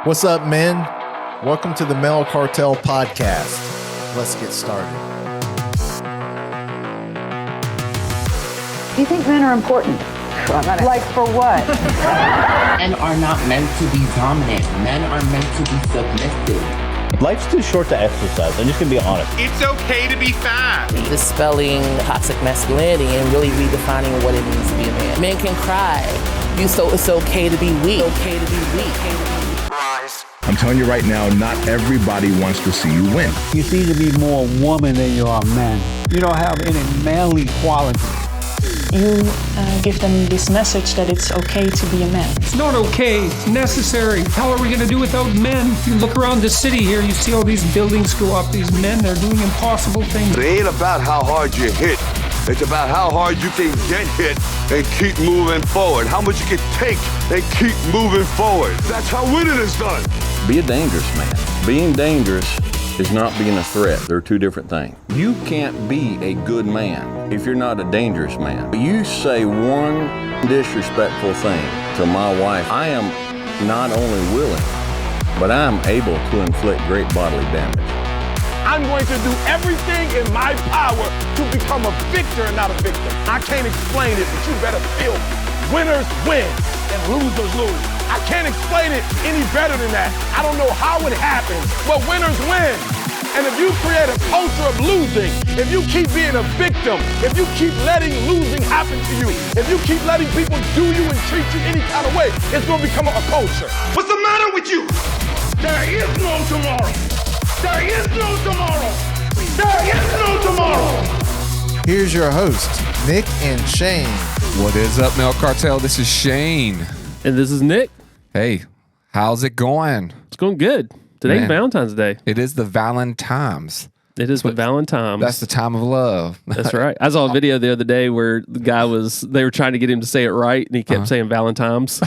What's up, men? Welcome to the Male Cartel podcast. Let's get started. Do you think men are important? Like for what? Men are not meant to be dominant. Men are meant to be submissive. Life's too short to exercise. I'm just gonna be honest. It's okay to be fat. Dispelling toxic masculinity and really redefining what it means to be a man. Men can cry. So it's okay to be weak. It's okay to be weak. I'm telling you right now, not everybody wants to see you win. You seem to be more woman than you are man. You don't have any manly qualities. You give them this message that it's okay to be a man. It's not okay, it's necessary. How are we going to do without men? If you look around the city here, you see all these buildings go up, these men, they're doing impossible things. It ain't about how hard you hit. It's about how hard you can get hit and keep moving forward. How much you can take and keep moving forward. That's how winning is done. Be a dangerous man. Being dangerous is not being a threat. They're two different things. You can't be a good man if you're not a dangerous man. You say one disrespectful thing to my wife, I am not only willing, but I'm able to inflict great bodily damage. I'm going to do everything in my power to become a victor and not a victim. I can't explain it, but you better feel winners win and losers lose. I can't explain it any better than that. I don't know how it happens, but winners win. And if you create a culture of losing, if you keep being a victim, if you keep letting losing happen to you, if you keep letting people do you and treat you any kind of way, it's going to become a culture. What's the matter with you? There is no tomorrow. There is no tomorrow. There is no tomorrow. Here's your host, Nick and Shane. What is up, Male Cartel? This is Shane. And this is Nick. Hey, how's it going? It's going good. Today's Valentine's Day. It is the Valentimes. It is the Valentimes. That's the time of love. That's right. I saw a video the other day where the guy they were trying to get him to say it right, and he kept saying Valentimes.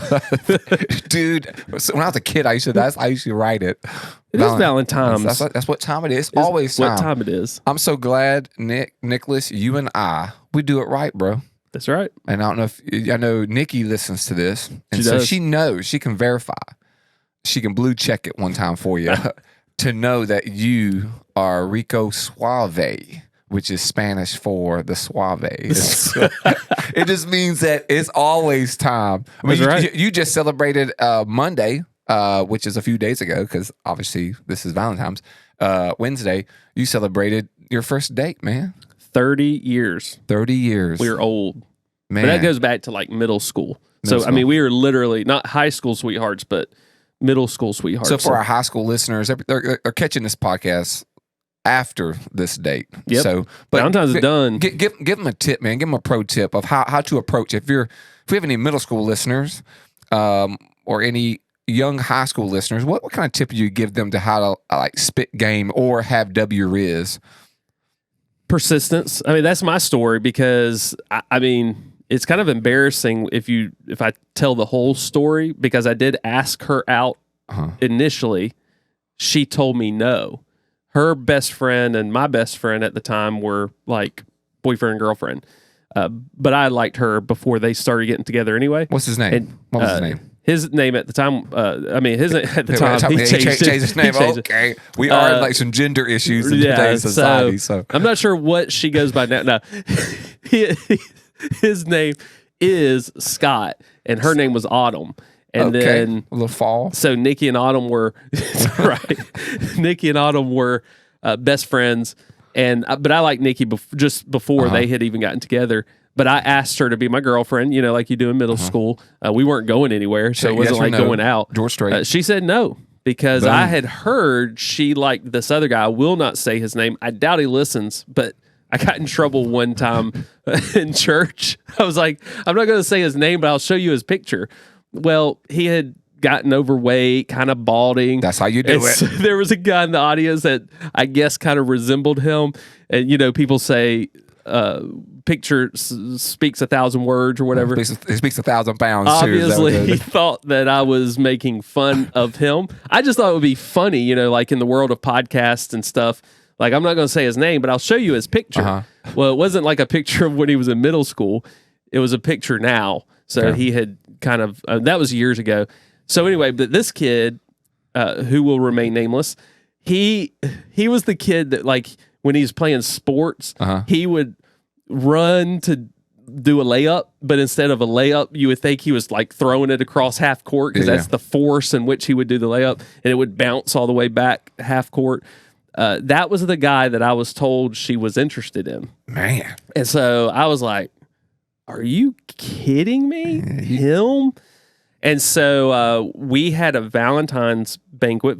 Dude, so when I was a kid, I used to write it. It is Valentimes. That's what time it is. It's always time. What time it is. I'm so glad, Nicholas, you and we do it right, bro. That's right. And I don't know I know Nikki listens to this, and so she knows, she can verify. She can blue check it one time for you to know that you are Rico Suave, which is Spanish for the suave. It just means that it's always time. I mean, you just celebrated Monday, which is a few days ago, because obviously this is Valentine's. Wednesday, you celebrated your first date, man. 30 years. 30 years. We're old. Man. But that goes back to like middle school. I mean, we were literally not high school sweethearts, but middle school sweethearts. So for our high school listeners, they're catching this podcast after this date. Yep. So, Valentine's is done. Give them a tip, man. Give them a pro tip of how to approach it. If we have any middle school listeners, or any young high school listeners, what kind of tip do you give them to how to like spit game or have W Riz? Persistence. I mean, that's my story, because I mean, it's kind of embarrassing if I tell the whole story, because I did ask her out initially. She told me no. Her best friend and my best friend at the time were like boyfriend and girlfriend. But I liked her before they started getting together anyway. What's his name? What was his name? His name at the time, he changed his name. Okay. We are in like some gender issues in today's society. So I'm not sure what she goes by now. No, his name is Scott, and her name was Autumn. And then a little fall. So Nikki and Autumn were Nikki and Autumn were best friends, but I liked Nikki just before they had even gotten together. But I asked her to be my girlfriend, like you do in middle school. We weren't going anywhere, so it wasn't going out. George Strait. She said no, because I had heard she liked this other guy. I will not say his name. I doubt he listens, but I got in trouble one time in church. I was like, I'm not going to say his name, but I'll show you his picture. Well, he had gotten overweight, kind of balding. That's how you do it. So there was a guy in the audience that I guess kind of resembled him. And, people say, picture speaks 1,000 words or whatever. He speaks 1,000 pounds. Obviously, he thought that I was making fun of him. I just thought it would be funny, like in the world of podcasts and stuff. Like, I'm not going to say his name, but I'll show you his picture. Well, it wasn't like a picture of when he was in middle school. It was a picture now. So he had kind of that was years ago. So anyway, but this kid, who will remain nameless, he was the kid that, like, when he's playing sports, he would run to do a layup, but instead of a layup, you would think he was like throwing it across half court, because that's the force in which he would do the layup, and it would bounce all the way back half court. That was the guy that I was told she was interested in. Man. And so I was like, are you kidding me? Him? And so we had a Valentine's banquet,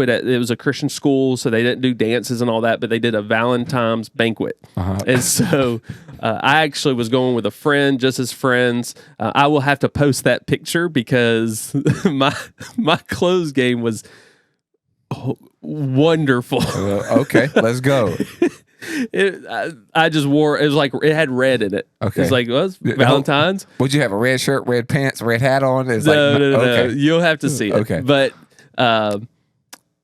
it was a Christian school, so they didn't do dances and all that, but they did a Valentine's banquet. And so I actually was going with a friend, just as friends. I will have to post that picture because my clothes game was wonderful. Okay, let's go. I just wore, it was like, it had red in it. Okay. It's like, well, it's Valentine's. Would you have a red shirt, red pants, red hat on? It's No. You'll have to see it. Okay. But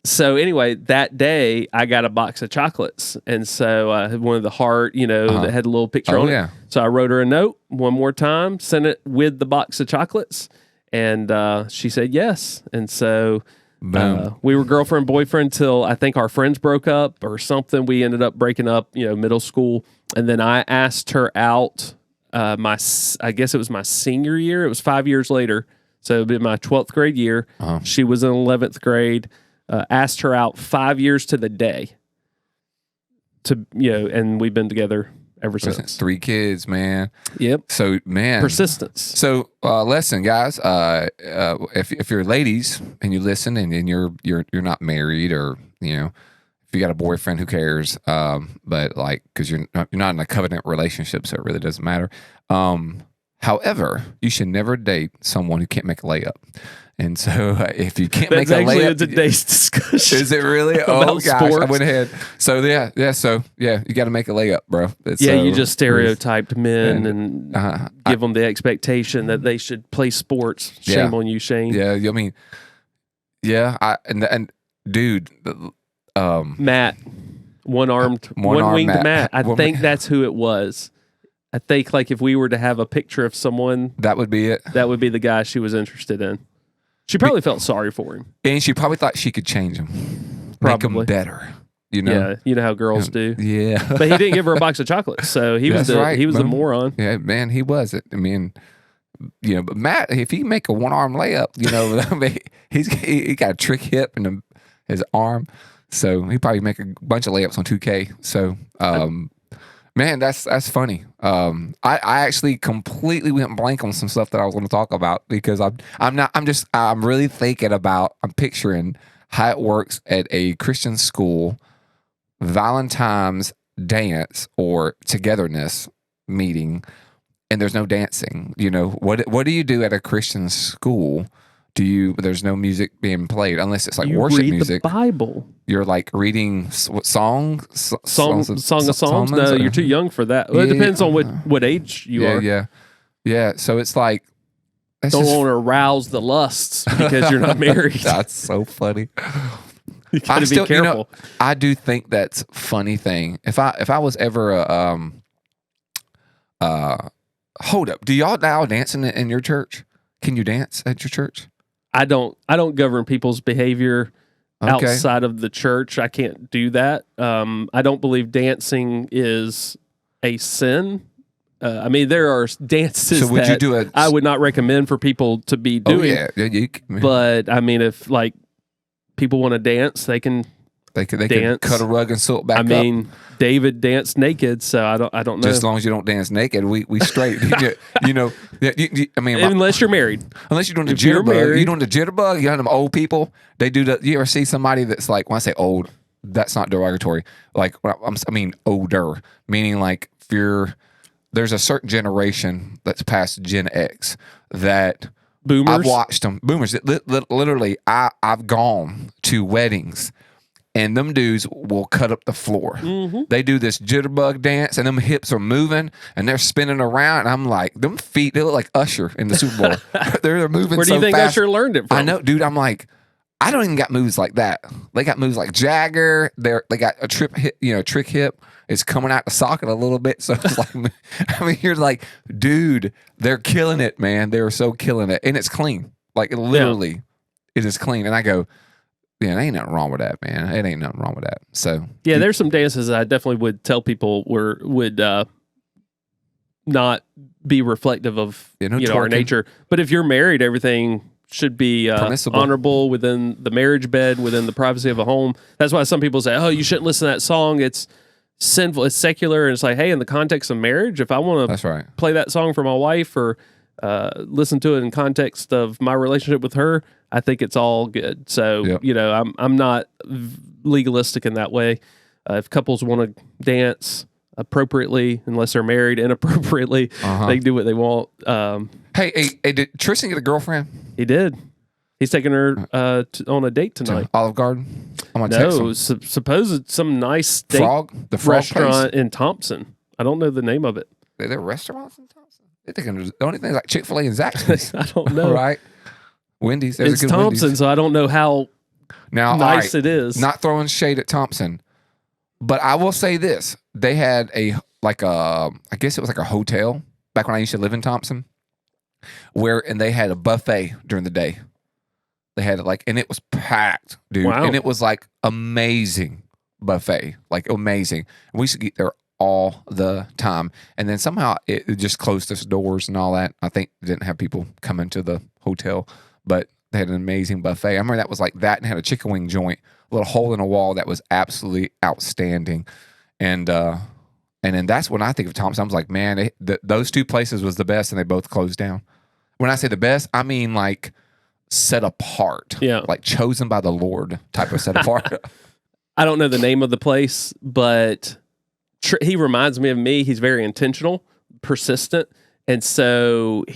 so anyway, that day I got a box of chocolates, and so I had one of the heart, that had a little picture on it. So I wrote her a note one more time, sent it with the box of chocolates, and she said yes. And so we were girlfriend boyfriend till I think our friends broke up or something. We ended up breaking up, middle school, and then I asked her out. I guess it was my senior year. It was 5 years later, so it would be my 12th grade year. She was in 11th grade. Asked her out 5 years to the day. And we've been together ever since. 3 kids, man. Yep. So, man, persistence. So, lesson, guys. If you're ladies and you listen, and you're not married, or if you got a boyfriend, who cares? But like, because you're not in a covenant relationship, so it really doesn't matter. However, you should never date someone who can't make a layup. And so, if you can't make a layup, today's discussion. Is it really? Oh gosh, sports. I went ahead. So you got to make a layup, bro. You just stereotyped men and give them the expectation that they should play sports. Shame on you, Shane. Yeah, I mean, and dude, Matt, one-winged Matt. I think that's who it was. I think, like, if we were to have a picture of someone, that would be it. That would be the guy she was interested in. She probably felt sorry for him, and she probably thought she could change him, make him better. Yeah, you know how girls do. Yeah, but he didn't give her a box of chocolates, so he was a moron. Yeah, man, he was it. I mean, but Matt, if he make a one-arm layup, he got a trick hip in his arm, so he probably make a bunch of layups on 2K. So, man, that's funny. I actually completely went blank on some stuff that I was going to talk about, because I'm really thinking about, I'm picturing how it works at a Christian school Valentine's dance or togetherness meeting, and there's no dancing. What do you do at a Christian school? There's no music being played unless it's like worship music. The Bible. You're like reading Song of Songs. No, you're too young for that. Well, it depends on what age you are. Yeah. So it's like, don't want to arouse the lusts because you're not married. That's so funny. You gotta be careful. I do think that's a funny thing. If I was ever hold up, do y'all now dancing in your church? Can you dance at your church? I don't govern people's behavior outside of the church. I can't do that. I don't believe dancing is a sin. I mean, there are dances that I would not recommend for people to be doing. But I mean, if like people want to dance, they can can cut a rug and sew it back up. I mean, David danced naked, so I don't know. Just as long as you don't dance naked, we straight. I mean, unless you're married, unless you're doing the jitterbug. You're doing the jitterbug. You know them old people. They do that. You ever see somebody that's like, when I say old, that's not derogatory. Like, I mean older, meaning like there's a certain generation that's past Gen X that boomers. I've watched them. Boomers. Literally, I've gone to weddings, and them dudes will cut up the floor. Mm-hmm. They do this jitterbug dance, and them hips are moving, and they're spinning around. And I'm like, them feet, they look like Usher in the Super Bowl. they're moving so fast. Where do you think Usher learned it from? I know, dude. I'm like, I don't even got moves like that. They got moves like Jagger. They got a trick hip. It's coming out the socket a little bit. So it's like, I mean, you're like, dude, they're killing it, man. They're so killing it. And it's clean. Like literally, it is clean. And I go, yeah, there ain't nothing wrong with that, man. It ain't nothing wrong with that. So yeah, there's some dances that I definitely would tell people would not be reflective of our nature. But if you're married, everything should be honorable within the marriage bed, within the privacy of a home. That's why some people say, "Oh, you shouldn't listen to that song. It's sinful. It's secular." And it's like, hey, in the context of marriage, if I want to play that song for my wife or listen to it in context of my relationship with her, I think it's all good. So I'm not legalistic in that way. If couples want to dance appropriately, unless they're married inappropriately, they can do what they want. Hey, did Tristan get a girlfriend? He did. He's taking her on a date tonight. To Olive Garden? I'm gonna text him. Suppose it's some nice steak restaurant in Thompson. I don't know the name of it. Are there restaurants in Thompson? They're thinking the only thing like Chick-fil-A and Zaxby's. I don't know. Right? Wendy's. It's Thompson, Wendy's. So I don't know how nice it is. Not throwing shade at Thompson, but I will say this: they had I guess it was like a hotel back when I used to live in Thompson, and they had a buffet during the day. They had it and it was packed, dude. Wow. And it was like amazing buffet, like amazing. And we used to get there all the time. And then somehow it just closed its doors and all that. I think it didn't have people come into the hotel, but they had an amazing buffet. I remember that was like that and had a chicken wing joint, a little hole in a wall that was absolutely outstanding. And then that's when I think of Thompson. I was like, man, those two places was the best, and they both closed down. When I say the best, I mean like set apart, like chosen by the Lord type of set apart. I don't know the name of the place, but he reminds me of me. He's very intentional, persistent, and so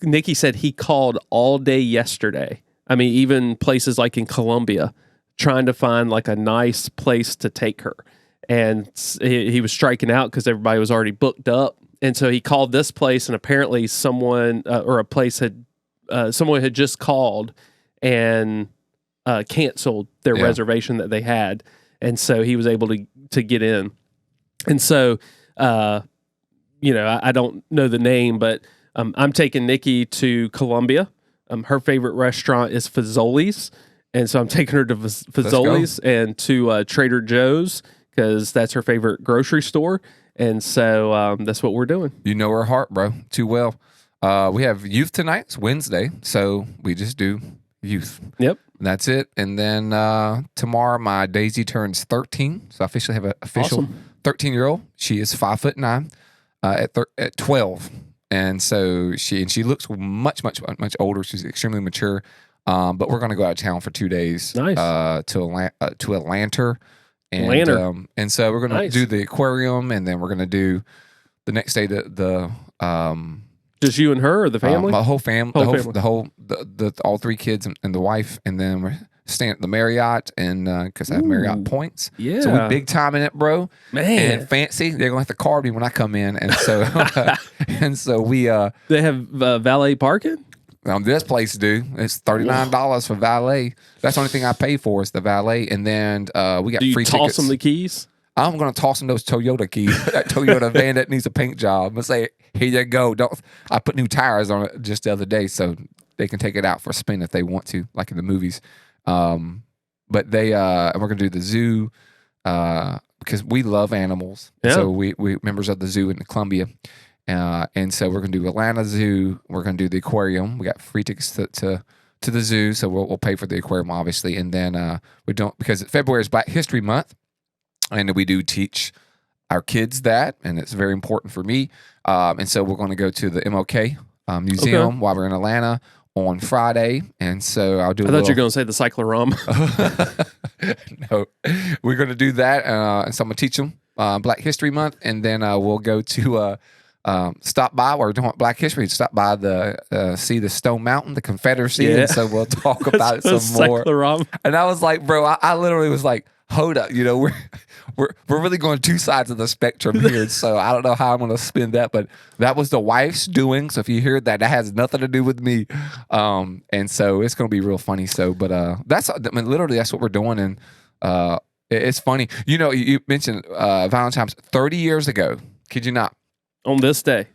Nikki said he called all day yesterday. I mean, even places like in Colombia, trying to find like a nice place to take her, and he was striking out because everybody was already booked up. And so he called this place, and apparently someone had just called and canceled their reservation that they had, and so he was able to get in. And so, I don't know the name, but I'm taking Nikki to Colombia. Her favorite restaurant is Fazoli's, and so I'm taking her to Fazoli's and to Trader Joe's because that's her favorite grocery store. And so that's what we're doing. You know her heart, bro, too well. We have youth tonight. It's Wednesday, so we just do youth. Yep. And that's it. And then tomorrow, my Daisy turns 13, so I officially have an official 13-year-old. She is 5'9" at 12, and so she looks much older. She's extremely mature. But we're going to go out of town for 2 days. Nice. To Atlanta. And so we're going to do the aquarium, and then we're going to do the next day the just you and her or the family? My whole family, all three kids and the wife, and then we're staying at the Marriott, and because I have Marriott points, so we big time in it, bro. Man, and fancy. They're going to have to card me when I come in, and so we they have valet parking. This place, dude, it's $39 for valet. That's the only thing I pay for is the valet, and then we got free tickets. Do you toss them the keys? I'm going to toss them those Toyota keys. That Toyota van that needs a paint job. I'm going to say, here you go. I put new tires on it just the other day, so they can take it out for a spin if they want to, like in the movies. But we're going to do the zoo because we love animals. Yeah. So we members of the zoo in Columbia. And so we're going to do Atlanta Zoo. We're going to do the aquarium. We got free tickets to the zoo, so we'll pay for the aquarium, obviously. And then we don't, because February is Black History Month, and we do teach our kids that, and it's very important for me. And so we're going to go to the MLK Museum while we're in Atlanta on Friday. And so I'll do I thought you were going to say the cyclorama. No, we're going to do that. And so I'm going to teach them Black History Month, and then we'll go to stop by while we're doing Black History. Stop by see the Stone Mountain, the Confederacy, and so we'll talk about it some more. And I was like, bro, I literally was like, hold up, we're really going two sides of the spectrum here. So I don't know how I'm going to spin that, but that was the wife's doing. So if you hear that has nothing to do with me. And so it's going to be real funny. So, but literally that's what we're doing. And it's funny. You know, you mentioned Valentine's 30 years ago. Kid you not? On this day,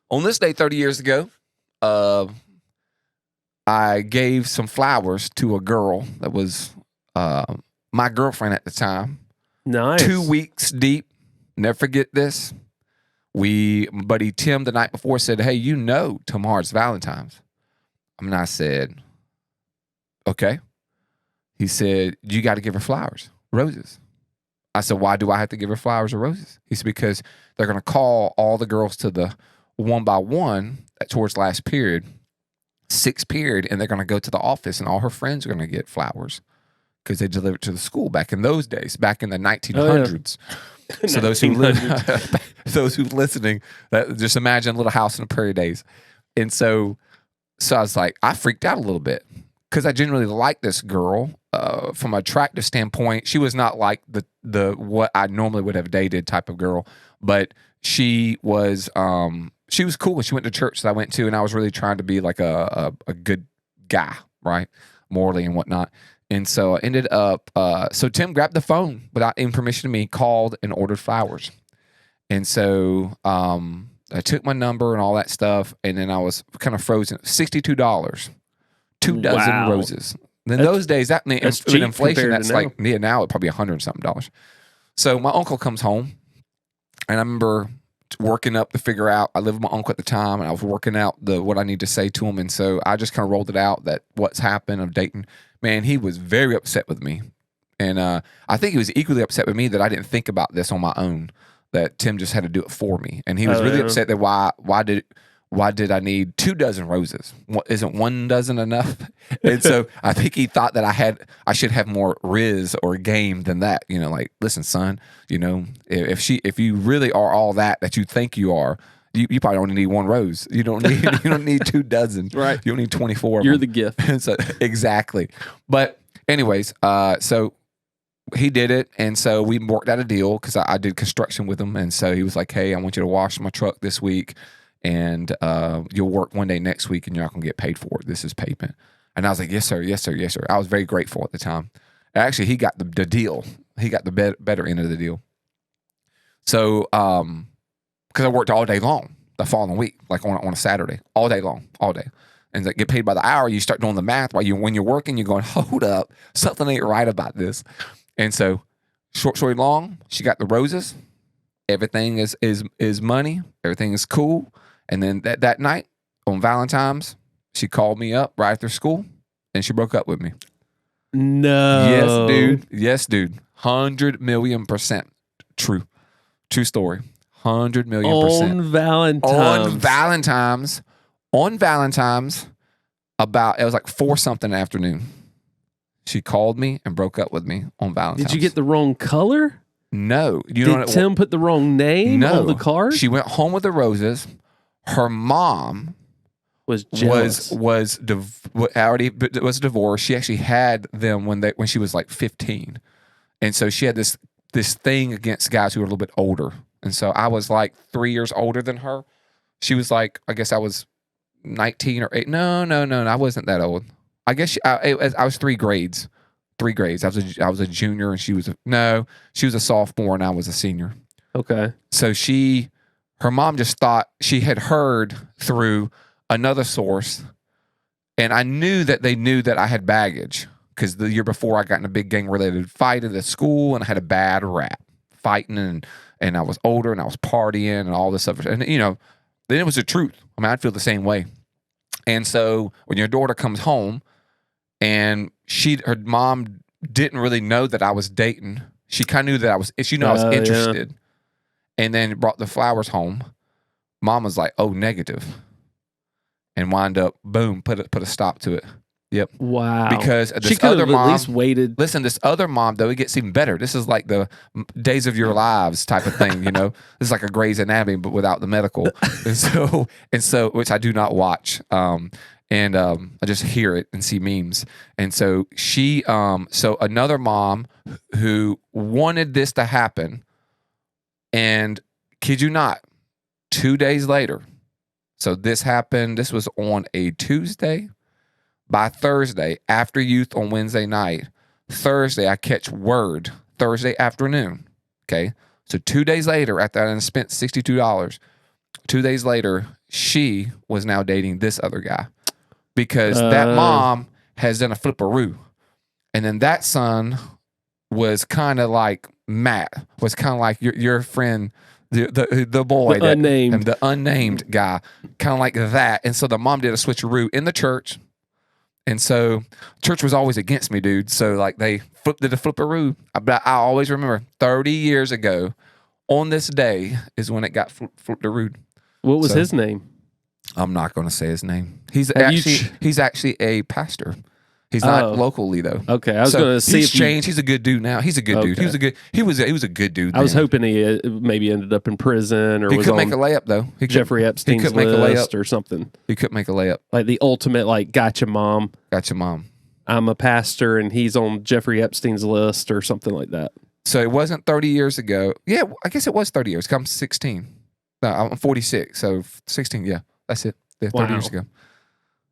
30 years ago, I gave some flowers to a girl that was my girlfriend at the time. Nice. 2 weeks deep. Never forget this. Buddy Tim the night before said, "Hey, you know tomorrow's Valentine's." I said, "Okay." He said, "You got to give her flowers, roses." I said, "Why do I have to give her flowers or roses?" He said, "Because they're going to call all the girls to the 1-by-1 towards last period, 6th period, and they're going to go to the office, and all her friends are going to get flowers because they delivered to the school back in those days, back in the 1900s." Oh, yeah. So those who listening, just imagine Little House on the Prairie days. And so I was like, I freaked out a little bit because I genuinely liked this girl. From an attractive standpoint, she was not like the what I normally would have dated type of girl, but she was cool. She went to church that I went to, and I was really trying to be like a good guy, right, morally and whatnot. And so I ended up. So Tim grabbed the phone without any permission to me, called and ordered flowers, and so I took my number and all that stuff, and then I was kind of frozen. $62, 2 dozen roses. In those days, that meant with inflation, that's like now it probably $100-something. So my uncle comes home, and I remember working up to figure out. I lived with my uncle at the time, and I was working out what I need to say to him, and so I just kind of rolled it out that what's happened of dating. Man, he was very upset with me, and I think he was equally upset with me that I didn't think about this on my own. That Tim just had to do it for me, and he was really upset that why did I need 2 dozen roses? Isn't 1 dozen enough? And so I think he thought that I should have more riz or game than that. You know, like, listen, son, you know, if you really are all that you think you are, you probably only need 1 rose. You don't need 2 dozen. Right. You don't need 24. You're the gift. So, exactly. But anyways, so he did it, and so we worked out a deal because I did construction with him, and so he was like, "Hey, I want you to wash my truck this week. And you'll work one day next week, and you're not going to get paid for it. This is payment." And I was like, "Yes, sir. Yes, sir. Yes, sir." I was very grateful at the time. Actually, he got the deal. He got the better end of the deal. So, because I worked all day long the following week, like on a Saturday, all day long, all day. And like, get paid by the hour. You start doing the math when you're working, you're going, hold up, something ain't right about this. And so, short story long, she got the roses. Everything is money. Everything is cool. And then that night on Valentine's, she called me up right after school, and she broke up with me. No. Yes, dude. 100 million% true. True story. 100 million%. On Valentine's, it was like 4-something afternoon. She called me and broke up with me on Valentine's. Did you get the wrong color? No. Did Tim put the wrong name on the card? She went home with the roses. Her mom was jealous. was divorced. She actually had them when she was like 15, and so she had this thing against guys who were a little bit older. And so I was like 3 years older than her. She was like, I guess I was 19 or 8. No, I wasn't that old. I guess I was 3 grades. 3 grades. I was a junior, and she was a sophomore, and I was a senior. Okay. So her mom just thought she had heard through another source, and I knew that they knew that I had baggage because the year before I got in a big gang-related fight at the school, and I had a bad rap fighting, and I was older, and I was partying, and all this stuff. And then it was the truth. I mean, I'd feel the same way. And so when your daughter comes home, and her mom didn't really know that I was dating. She kind of knew that I was interested. Yeah. And then brought the flowers home. Mom was like, "Oh, negative," and wind up, boom, put a stop to it. Yep. Wow. Because she this could other have mom, at least waited. Listen, this other mom though, it gets even better. This is like the days of your lives type of thing. You know, this is like a Grey's Anatomy but without the medical. and so, which I do not watch. I just hear it and see memes. And so she, so another mom who wanted this to happen, and kid you not, 2 days later. So this happened. This was on a Tuesday. By Thursday, after youth on Wednesday night, Thursday, I catch word Thursday afternoon. Okay. So 2 days later, after I spent $62, 2 days later, she was now dating this other guy because that mom has done a flipperoo. And then that son was kind of like Matt, was kind of like your friend, the boy, the unnamed guy, kind of like that. And so the mom did a switcheroo in the church. And so church was always against me, dude. So like they did a flipperoo. But I always remember 30 years ago on this day is when it got flipperooed. What was his name? I'm not going to say his name. He's actually a pastor. He's not locally though. Okay, I was going to see he's changed. He's a good dude now. He's a good dude. He was a good dude. I was hoping he maybe ended up in prison or he was could on make a layup though. Jeffrey Epstein's list or something. He could make a layup. Like the ultimate, like gotcha mom. Gotcha mom. I'm a pastor and he's on Jeffrey Epstein's list or something like that. So it wasn't 30 years ago. Yeah, I guess it was 30 years. I'm 16. No, I'm 46. So 16. Yeah, that's it. Yeah, 30 years ago.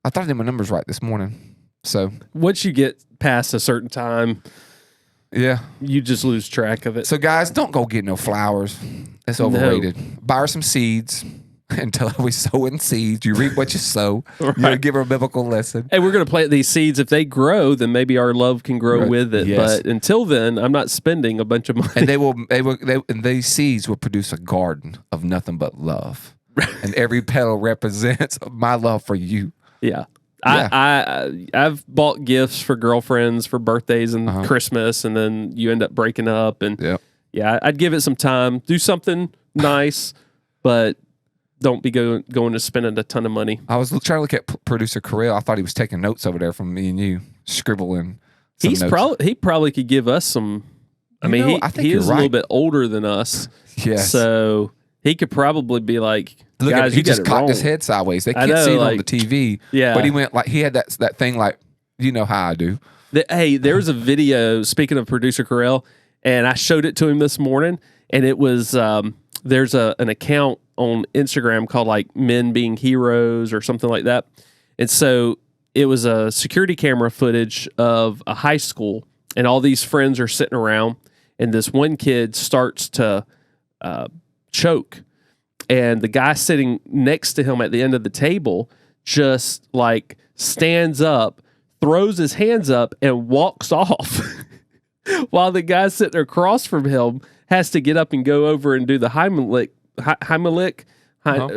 I thought I did my numbers right this morning. So once you get past a certain time, yeah, you just lose track of it. So guys, don't go get no flowers. It's overrated. Buy her some seeds and tell her we sowing seeds. You reap what you sow. Right. You gotta give her a biblical lesson. Hey, we're gonna plant these seeds. If they grow, then maybe our love can grow with it. Yes. But until then, I'm not spending a bunch of money. And and these seeds will produce a garden of nothing but love. And every petal represents my love for you. Yeah. I've bought gifts for girlfriends for birthdays and Christmas, and then you end up breaking up. And yeah, I'd give it some time. Do something nice, but don't be going to spending a ton of money. I was trying to look at producer Carell. I thought he was taking notes over there from me and you, scribbling. He probably could give us some. I mean, he is a little bit older than us. Yes. So he could probably be like, look, guys, he just cocked his head sideways. They can't see it on the TV. Yeah. But he went like, he had that thing like, you know how I do. Hey, there's a video, speaking of producer Carell, and I showed it to him this morning, and it was, there's an account on Instagram called like Men Being Heroes or something like that. And so it was a security camera footage of a high school, and all these friends are sitting around, and this one kid starts to choke. And the guy sitting next to him at the end of the table just like stands up, throws his hands up, and walks off while the guy sitting across from him has to get up and go over and do the Heimlich,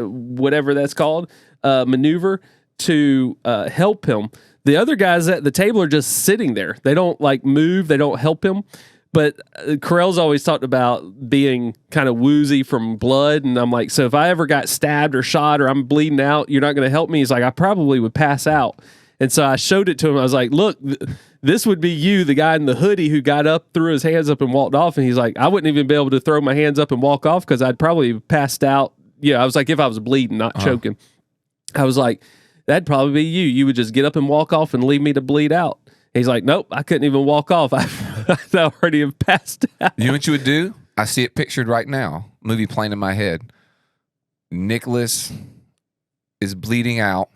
whatever that's called, maneuver to help him. The other guys at the table are just sitting there. They don't like move. They don't help him. But Carell's always talked about being kind of woozy from blood. And I'm like, so if I ever got stabbed or shot or I'm bleeding out, you're not going to help me? He's like, I probably would pass out. And so I showed it to him. I was like, look, this would be you, the guy in the hoodie who got up, threw his hands up and walked off. And he's like, I wouldn't even be able to throw my hands up and walk off because I'd probably have passed out. Yeah, I was like, if I was bleeding, not choking. I was like, that'd probably be you. You would just get up and walk off and leave me to bleed out. He's like, nope, I couldn't even walk off. I'd already have passed out. You know what you would do? I see it pictured right now. Movie playing in my head. Nicholas is bleeding out.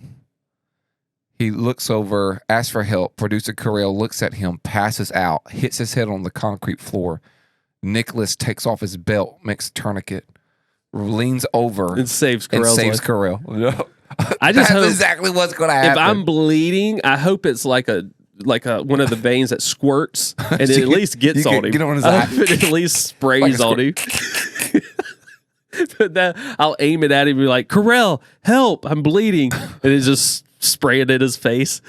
He looks over, asks for help. Producer Carell looks at him, passes out, hits his head on the concrete floor. Nicholas takes off his belt, makes a tourniquet, leans over and saves Carell. No. I just hope exactly what's going to happen. If I'm bleeding, I hope it's like a one of the veins that squirts and it at least gets on him. Get on his eye. It at least sprays on him. But then I'll aim it at him and be like, Carell, help, I'm bleeding. And it's just spraying in his face.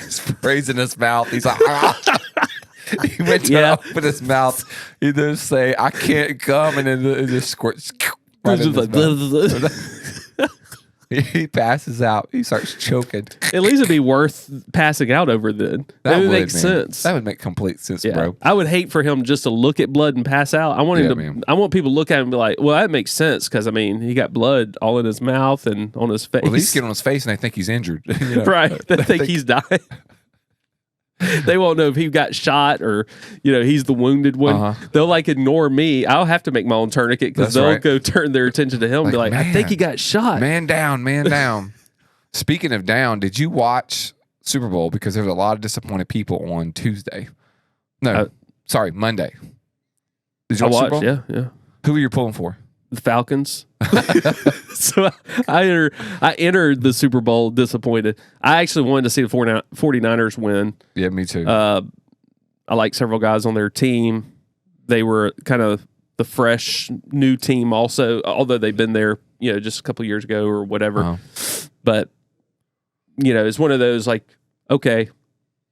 Sprays in his mouth. He's like, he went to open his mouth. He just say, I can't come. And then it just squirts. Right in his mouth. He passes out. He starts choking. At least it'd be worth passing out over then. That would make sense. That would make complete sense, bro. I would hate for him just to look at blood and pass out. I want him to. I want people to look at him and be like, "Well, that makes sense," because I mean, he got blood all in his mouth and on his face. Well, at least get on his face, and they think he's injured. You know? Right? They think he's dying. They won't know if he got shot or, he's the wounded one. They'll ignore me. I'll have to make my own tourniquet because they'll go turn their attention to him and be like, I think he got shot. Man down, man down. Speaking of down, did you watch Super Bowl? Because there was a lot of disappointed people on Tuesday. No, sorry, Monday. Did you watch Super Bowl? Yeah. Who were you pulling for? The Falcons. So I entered the Super Bowl disappointed. I actually wanted to see the 49ers win. Yeah, me too. I like several guys on their team. They were kind of the fresh new team also, although they've been there, just a couple years ago or whatever. But, it's one of those okay,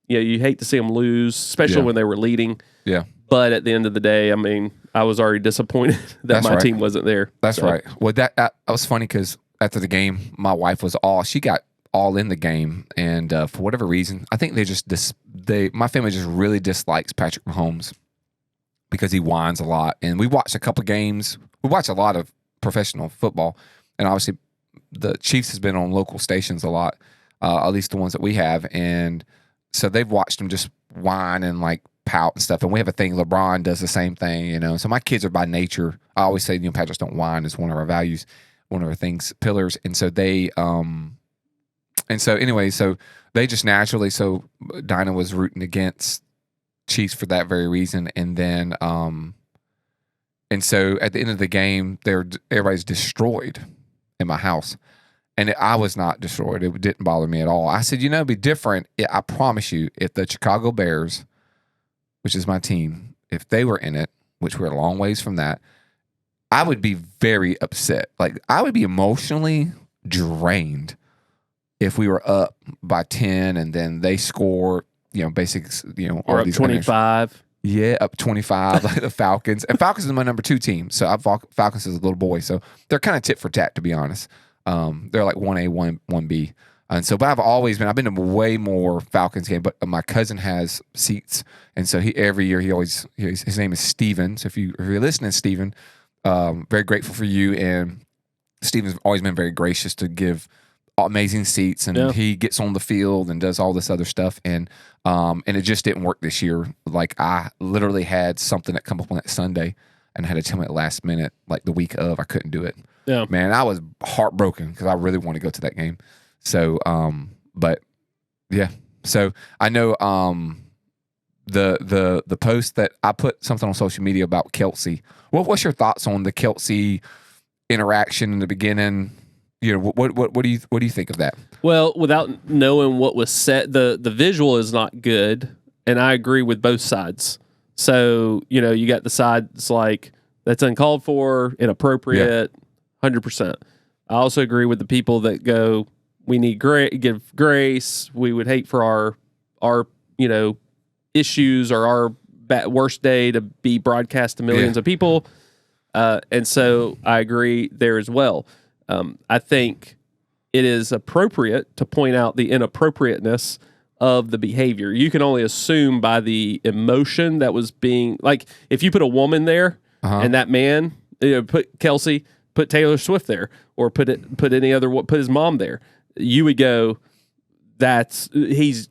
you hate to see them lose, especially when they were leading. Yeah. But at the end of the day, I mean, I was already disappointed that my team wasn't there. That's right. Well, that was funny because after the game, my wife she got all in the game, and for whatever reason, I think my family just really dislikes Patrick Mahomes because he whines a lot. And we watched a couple games. We watch a lot of professional football, and obviously the Chiefs has been on local stations a lot, at least the ones that we have, and so they've watched him just whine and pout and stuff. And we have a thing, LeBron does the same thing, So my kids are by nature, I always say, Patriots don't whine is one of our values, one of our pillars. And so they, so they just naturally, so Dinah was rooting against Chiefs for that very reason. And then, and so at the end of the game, everybody's destroyed in my house. And I was not destroyed. It didn't bother me at all. I said, it'd be different. I promise you, if the Chicago Bears, which is my team, if they were in it, which we're a long ways from that, I would be very upset. I would be emotionally drained if we were up by 10 and then they score, basics, all up these 25. Yeah, up 25, like the Falcons. And Falcons is my number 2 team. So Falcons is a little boy. So they're kind of tit for tat, to be honest. They're like 1A, 1B. And so, but I've been to way more Falcons game, but my cousin has seats. And so every year his name is Steven. So if you're listening, Steven, very grateful for you. And Steven's always been very gracious to give amazing seats. And he gets on the field and does all this other stuff. And it just didn't work this year. I literally had something that come up on that Sunday and had to tell me at the last minute, the week of, I couldn't do it. Yeah. Man, I was heartbroken because I really want to go to that game. So, but yeah. So I know the post that I put something on social media about Kelsey. What's your thoughts on the Kelsey interaction in the beginning? What do you think of that? Well, without knowing what was said, the visual is not good, and I agree with both sides. So you got the sides that's uncalled for, inappropriate, 100%. I also agree with the people that go, we need give grace. We would hate for our issues or our worst day to be broadcast to millions of people. And so I agree there as well. I think it is appropriate to point out the inappropriateness of the behavior. You can only assume by the emotion that was being, if you put a woman there and that man, put Kelsey, put Taylor Swift there, or put his mom there, you would go, he's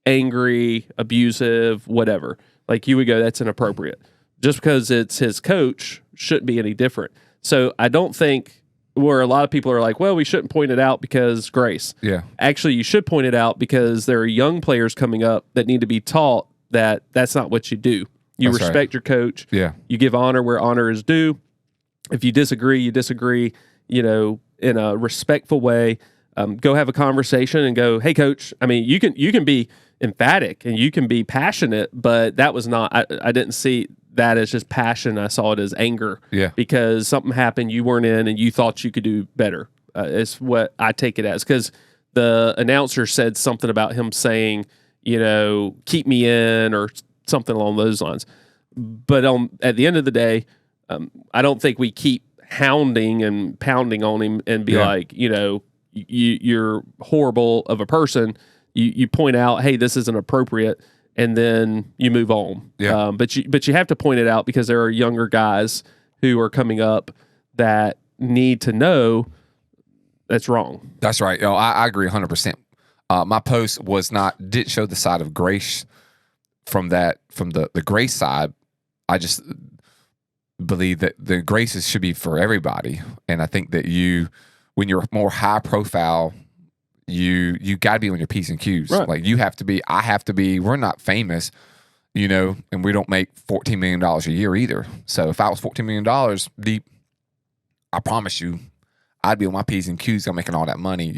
angry, abusive, whatever. You would go, that's inappropriate. Just because it's his coach shouldn't be any different. So I don't think where a lot of people are like, well, we shouldn't point it out because grace. Yeah. Actually, you should point it out because there are young players coming up that need to be taught that that's not what you do. You respect your coach. Yeah. You give honor where honor is due. If you disagree, you disagree, in a respectful way. Go have a conversation and go, hey, coach, I mean, you can be emphatic and you can be passionate, but that was not, I didn't see that as just passion. I saw it as anger. Yeah. Because something happened, you weren't in, and you thought you could do better. It's what I take it as. Because the announcer said something about him saying, keep me in or something along those lines. But at the end of the day, I don't think we keep hounding and pounding on him and be like, you're horrible of a person. You point out, hey, this isn't appropriate, and then you move on. Yeah. But you have to point it out because there are younger guys who are coming up that need to know that's wrong. That's right. I agree 100%. My post didn't show the side of grace from the grace side. I just believe that the graces should be for everybody. And I think that when you're more high profile, you got to be on your P's and Q's. Right. Like I have to be, we're not famous, and we don't make $14 million a year either. So if I was $14 million deep, I promise you, I'd be on my P's and Q's. I'm making all that money,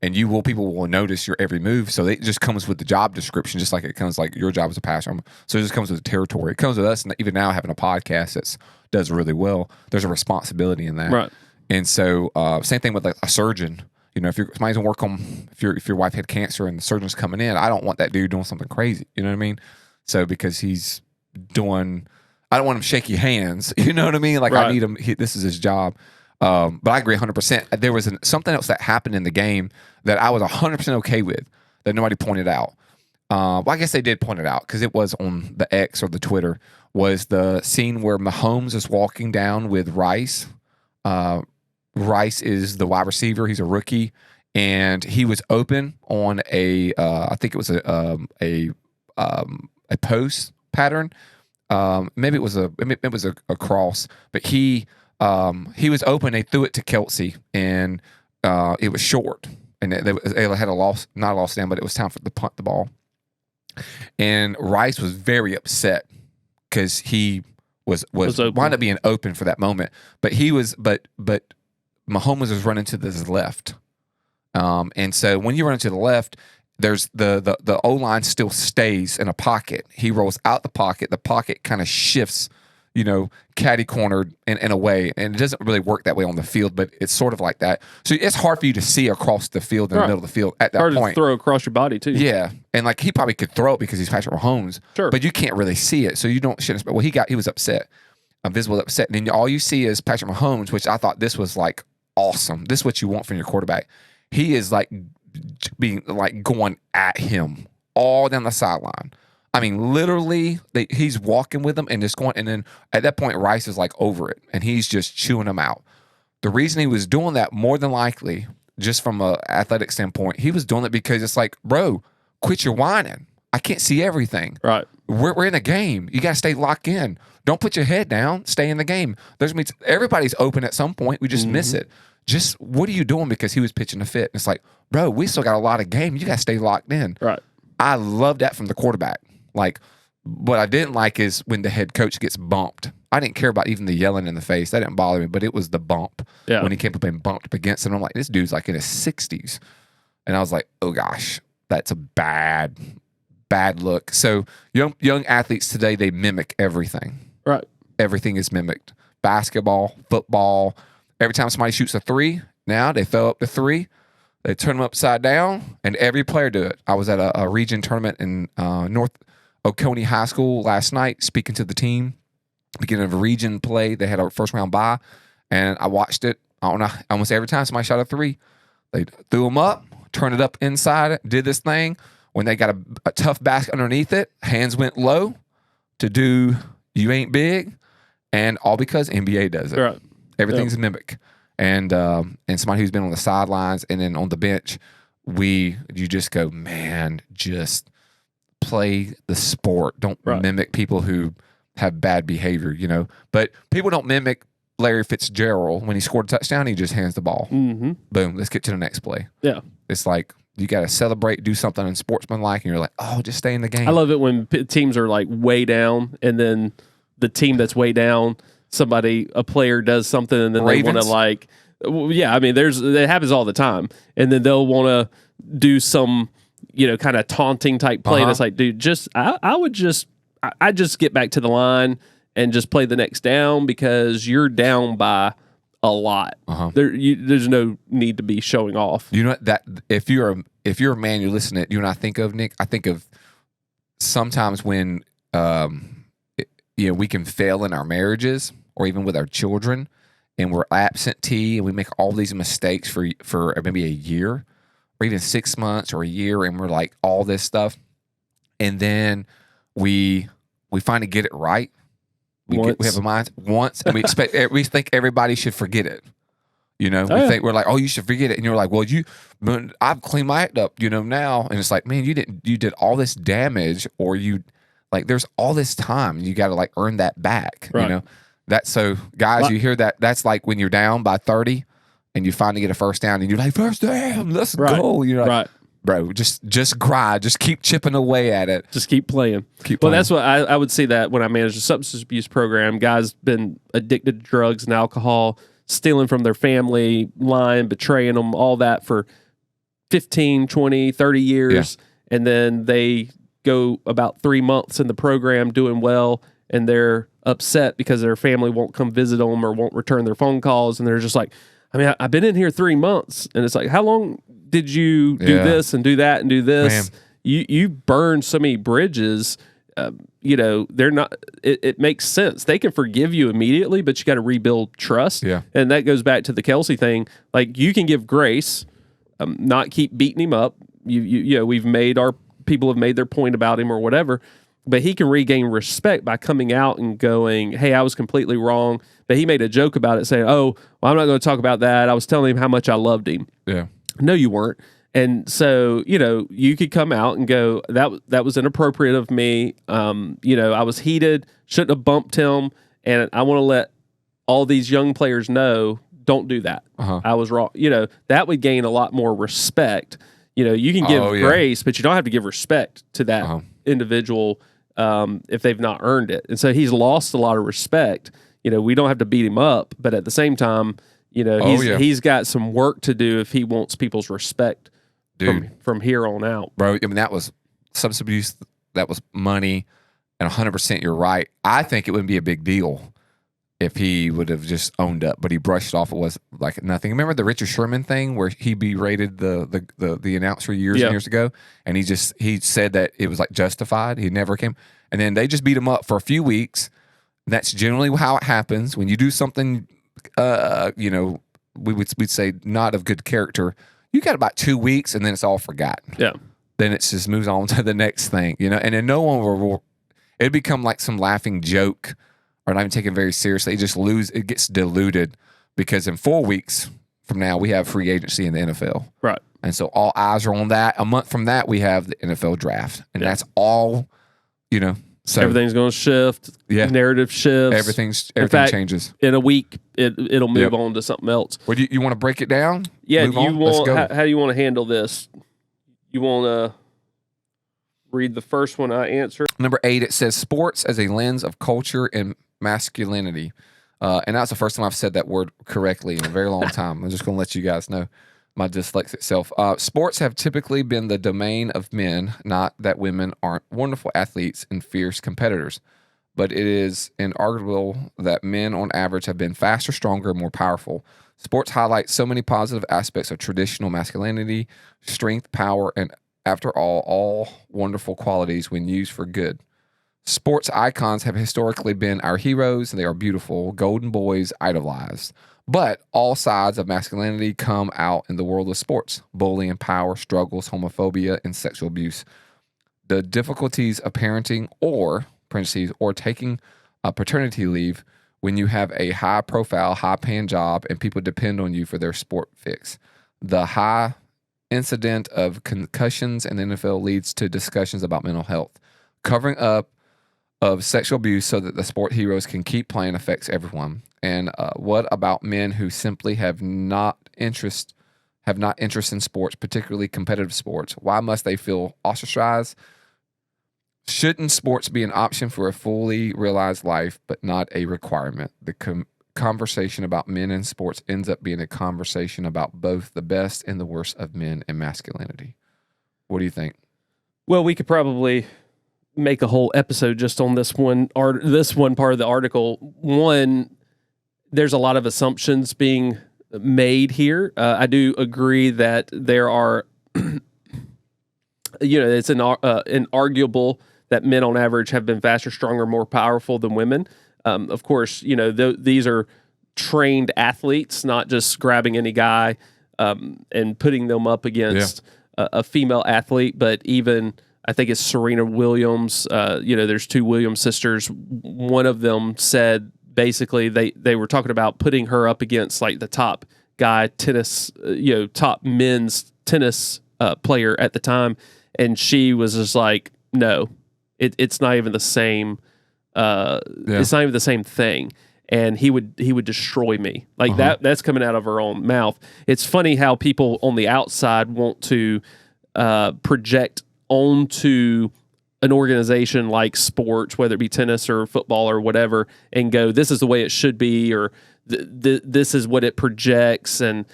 and people will notice your every move. So it just comes with the job description, just like it comes like your job as a pastor. So it just comes with the territory. It comes with us, and even now having a podcast that does really well. There's a responsibility in that, right? And so same thing with like a surgeon. If somebody's gonna work on, if your wife had cancer and the surgeon's coming in, I don't want that dude doing something crazy. You know what I mean? So because he's doing, I don't want him shaky hands. You know what I mean? Like right. I need him. This is his job. But I agree 100%. There was something else that happened in the game that I was 100% okay with that nobody pointed out. Well, I guess they did point it out because it was on the X or the Twitter, was the scene where Mahomes is walking down with Rice. Rice is the wide receiver. He's a rookie, and he was open on I think it was a post pattern. Maybe it was a cross, but he was open. They threw it to Kelsey, and it was short, and they had not a loss down, but it was time for to punt the ball. And Rice was very upset because he was wound up being open for that moment, but Mahomes was running to his left, and so when you run to the left, there's the O-line still stays in a pocket. He rolls out the pocket. The pocket kind of shifts, catty cornered in a way, and it doesn't really work that way on the field, but it's sort of like that. So it's hard for you to see across the field in the middle of the field at that hard point. To throw across your body too. Yeah, and like he probably could throw it because he's Patrick Mahomes, sure, but you can't really see it, so you shouldn't. Well, he was upset, visible upset, and then all you see is Patrick Mahomes, which I thought this was like awesome. This is what you want from your quarterback. He is like being like going at him all down the sideline. I mean, literally, he's walking with them and just going. And then at that point, Rice is like over it, and he's just chewing them out. The reason he was doing that, more than likely, just from an athletic standpoint, he was doing it because it's like, bro, quit your whining. I can't see everything. Right. We're in a game. You got to stay locked in. Don't put your head down. Stay in the game. Everybody's open at some point. We just miss it. Just what are you doing? Because he was pitching a fit. It's like, bro, we still got a lot of game. You got to stay locked in. Right. I love that from the quarterback. Like, what I didn't like is when the head coach gets bumped. I didn't care about even the yelling in the face. That didn't bother me, but it was the bump. Yeah. When he came up and bumped up against him. I'm like, this dude's like in his 60s. And I was like, oh gosh, that's a bad look. So young athletes today, they mimic everything. Right. Everything is mimicked. Basketball, football. Every time somebody shoots a three, now they throw up the three, they turn them upside down, and every player do it. I was at a region tournament in North Oconee High School last night, speaking to the team, beginning of a region play. They had a first round bye, and I watched it. I don't know, almost every time somebody shot a three, they threw them up, turned it up inside, did this thing. When they got a tough basket underneath it, hands went low to do you ain't big, and all because NBA does it. Right. Everything's a mimic. And somebody who's been on the sidelines and then on the bench, you just go, man, just play the sport. Don't mimic people who have bad behavior, But people don't mimic Larry Fitzgerald. When he scored a touchdown, he just hands the ball. Mm-hmm. Boom, let's get to the next play. Yeah. It's like you got to celebrate, do something unsportsmanlike, and you're like, oh, just stay in the game. I love it when teams are like way down, and then the team that's way down, a player does something, and then Ravens? they want to like, yeah, I mean, it happens all the time, and then they'll want to do some, kind of taunting type play, and it's like, dude, I'd just get back to the line and just play the next down because you're down by a lot. There's no need to be showing off. You know that if you're a man, you listen to it. You and I think of Nick. I think of sometimes when we can fail in our marriages or even with our children, and we're absentee and we make all these mistakes for maybe a year or even 6 months or a year, and we're like all this stuff, and then we finally get it right. We have a mind once, and we think everybody should forget it. You know, we think we're like, oh, you should forget it, and you're like, well, I've cleaned my act up, now, and it's like, man, you did all this damage, or there's all this time, you got to like earn that back, right. That's so, guys, you hear that? That's like when you're down by 30, and you finally get a first down, and you're like, first down, let's go, right. Bro, just grind, just keep chipping away at it, just keep playing. Well, that's what I would see that when I managed a substance abuse program, guys been addicted to drugs and alcohol, stealing from their family, lying, betraying them, all that for 15, 20, 30 years. Yeah. And then they go about 3 months in the program doing well, and they're upset because their family won't come visit them or won't return their phone calls. And they're just like, I mean, I've been in here 3 months. And it's like, how long did you do this and do that and do this? Man. You burn so many bridges. They're not, it makes sense. They can forgive you immediately, but you got to rebuild trust. Yeah. And that goes back to the Kelsey thing. Like, you can give grace, not keep beating him up. People have made their point about him or whatever, but he can regain respect by coming out and going, hey, I was completely wrong. But he made a joke about it, saying, oh, well, I'm not going to talk about that. I was telling him how much I loved him. Yeah. No, you weren't. And so, you could come out and go, that was inappropriate of me. I was heated, shouldn't have bumped him. And I want to let all these young players know, don't do that. I was wrong. That would gain a lot more respect. You can give grace, but you don't have to give respect to that individual if they've not earned it. And so he's lost a lot of respect. We don't have to beat him up, but at the same time, he's got some work to do if he wants people's respect. Dude, from here on out, bro. I mean, that was substance abuse. That was money, and 100%. You're right. I think it wouldn't be a big deal if he would have just owned up, but he brushed it off. It was like nothing. Remember the Richard Sherman thing where he berated the announcer years and years ago, and he said that it was like justified. He never came, and then they just beat him up for a few weeks. That's generally how it happens when you do something. We'd say not of good character. You got about 2 weeks, and then it's all forgotten. Yeah. Then it just moves on to the next thing, and then no one will. It'd become like some laughing joke, or not even taken very seriously. It gets diluted because in 4 weeks from now we have free agency in the NFL, right? And so all eyes are on that. A month from that we have the NFL draft, and that's all. So everything's going to shift. Yeah. Narrative shifts. Everything changes. In a week, it'll move on to something else. Well, you want to break it down? Yeah. How do you want to handle this? You want to read the first one I answered? Number 8, it says sports as a lens of culture and masculinity. And that's the first time I've said that word correctly in a very long time. I'm just going to let you guys know my dyslexic self. Sports have typically been the domain of men, not that women aren't wonderful athletes and fierce competitors. But it is inarguable that men on average have been faster, stronger, and more powerful. Sports highlight so many positive aspects of traditional masculinity, strength, power, and after all wonderful qualities when used for good. Sports icons have historically been our heroes, and they are beautiful, golden boys idolized. But all sides of masculinity come out in the world of sports: bullying, power struggles, homophobia, and sexual abuse. The difficulties of parenting or taking a paternity leave when you have a high-profile, high-paying job and people depend on you for their sport fix. The high incident of concussions in the NFL leads to discussions about mental health. Covering up of sexual abuse so that the sport heroes can keep playing affects everyone. And what about men who simply have not interest in sports, particularly competitive sports? Why must they feel ostracized? Shouldn't sports be an option for a fully realized life, but not a requirement? The conversation about men in sports ends up being a conversation about both the best and the worst of men and masculinity. What do you think? Well, we could probably make a whole episode just on this one part of the article. One, there's a lot of assumptions being made here. I do agree that there are, it's inarguable that men on average have been faster, stronger, more powerful than women. Of course, these are trained athletes, not just grabbing any guy and putting them up against a female athlete, but even I think it's Serena Williams. There's two Williams sisters. One of them said basically they were talking about putting her up against like the top guy tennis, top men's tennis player at the time, and she was just like, no, it's not even the same. It's not even the same thing. And he would destroy me like that. That's coming out of her own mouth. It's funny how people on the outside want to project onto an organization like sports, whether it be tennis or football or whatever, and go, this is the way it should be, or this is what it projects, and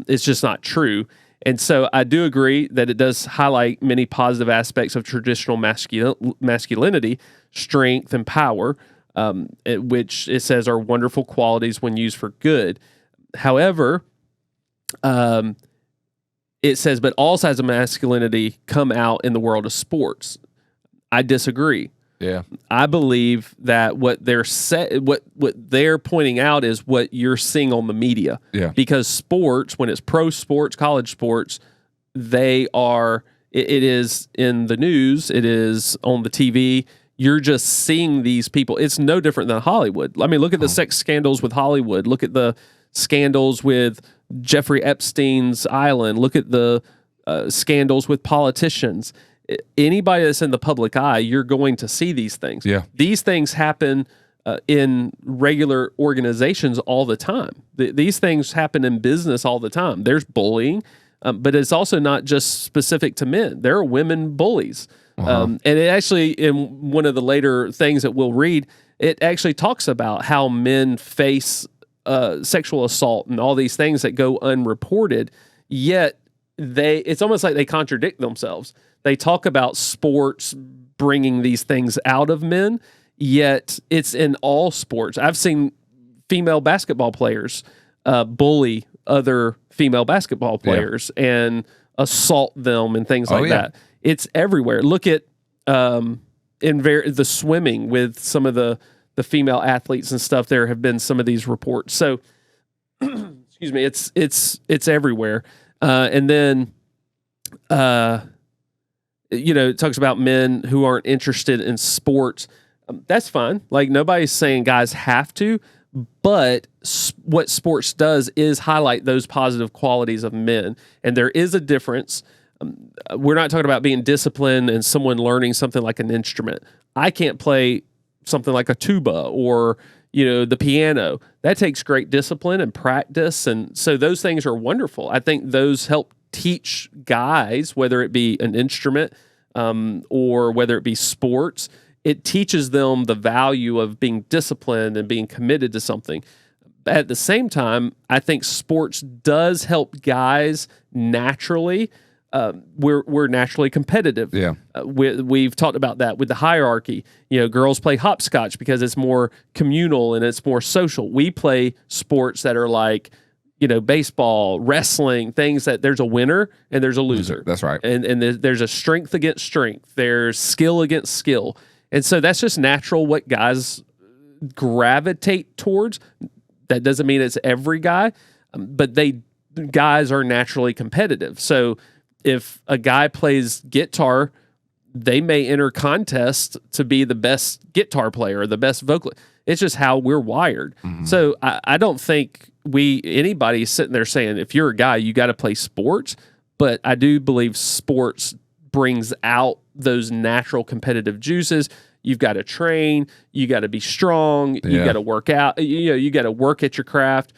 it's just not true. And so I do agree that it does highlight many positive aspects of traditional masculinity, strength, and power, which it says are wonderful qualities when used for good. However, it says, but all sides of masculinity come out in the world of sports. I disagree. Yeah, I believe that what they're pointing out is what you're seeing on the media. Yeah, because sports, when it's pro sports, college sports, they are. It is in the news. It is on the TV. You're just seeing these people. It's no different than Hollywood. I mean, look at the sex scandals with Hollywood. Look at the scandals with Jeffrey Epstein's island. Look at the scandals with politicians. Anybody that's in the public eye, you're going to see these things. Yeah. These things happen in regular organizations all the time. These things happen in business all the time. There's bullying, but it's also not just specific to men. There are women bullies. And it actually, in one of the later things that we'll read, it actually talks about how men face sexual assault and all these things that go unreported, yet it's almost like they contradict themselves. They talk about sports bringing these things out of men, yet it's in all sports. I've seen female basketball players bully other female basketball players and assault them and things like that. It's everywhere. Look at the swimming with some of the female athletes and stuff. There have been some of these reports. So, excuse me, it's everywhere. And then, it talks about men who aren't interested in sports. That's fine. Like, nobody's saying guys have to, but what sports does is highlight those positive qualities of men. And there is a difference. We're not talking about being disciplined and someone learning something like an instrument. I can't play something like a tuba or, the piano. That takes great discipline and practice. And so those things are wonderful. I think those help teach guys, whether it be an instrument or whether it be sports, it teaches them the value of being disciplined and being committed to something. At the same time, I think sports does help guys naturally. We're naturally competitive. Yeah, we've talked about that with the hierarchy. Girls play hopscotch because it's more communal and it's more social. We play sports that are like, baseball, wrestling, things that there's a winner and there's a loser. That's right. And there's a strength against strength. There's skill against skill. And so that's just natural what guys gravitate towards. That doesn't mean it's every guy, but guys are naturally competitive. So if a guy plays guitar, they may enter contest to be the best guitar player or the best vocalist. It's just how we're wired. Mm-hmm. So I don't think anybody's sitting there saying, if you're a guy, you got to play sports. But I do believe sports brings out those natural competitive juices. You've got to train. You got to be strong. You got to work out. You got to work at your craft.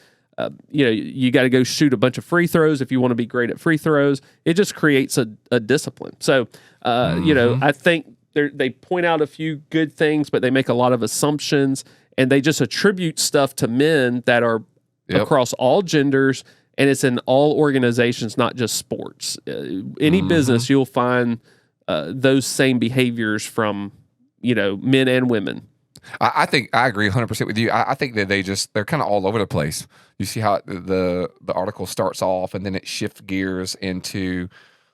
You got to go shoot a bunch of free throws if you want to be great at free throws. It just creates a discipline. So, I think they point out a few good things, but they make a lot of assumptions, and they just attribute stuff to men that are across all genders, and it's in all organizations, not just sports. Any business, you'll find those same behaviors from, men and women. I think I agree 100% with you. I think that they're kind of all over the place. You see how the article starts off and then it shifts gears into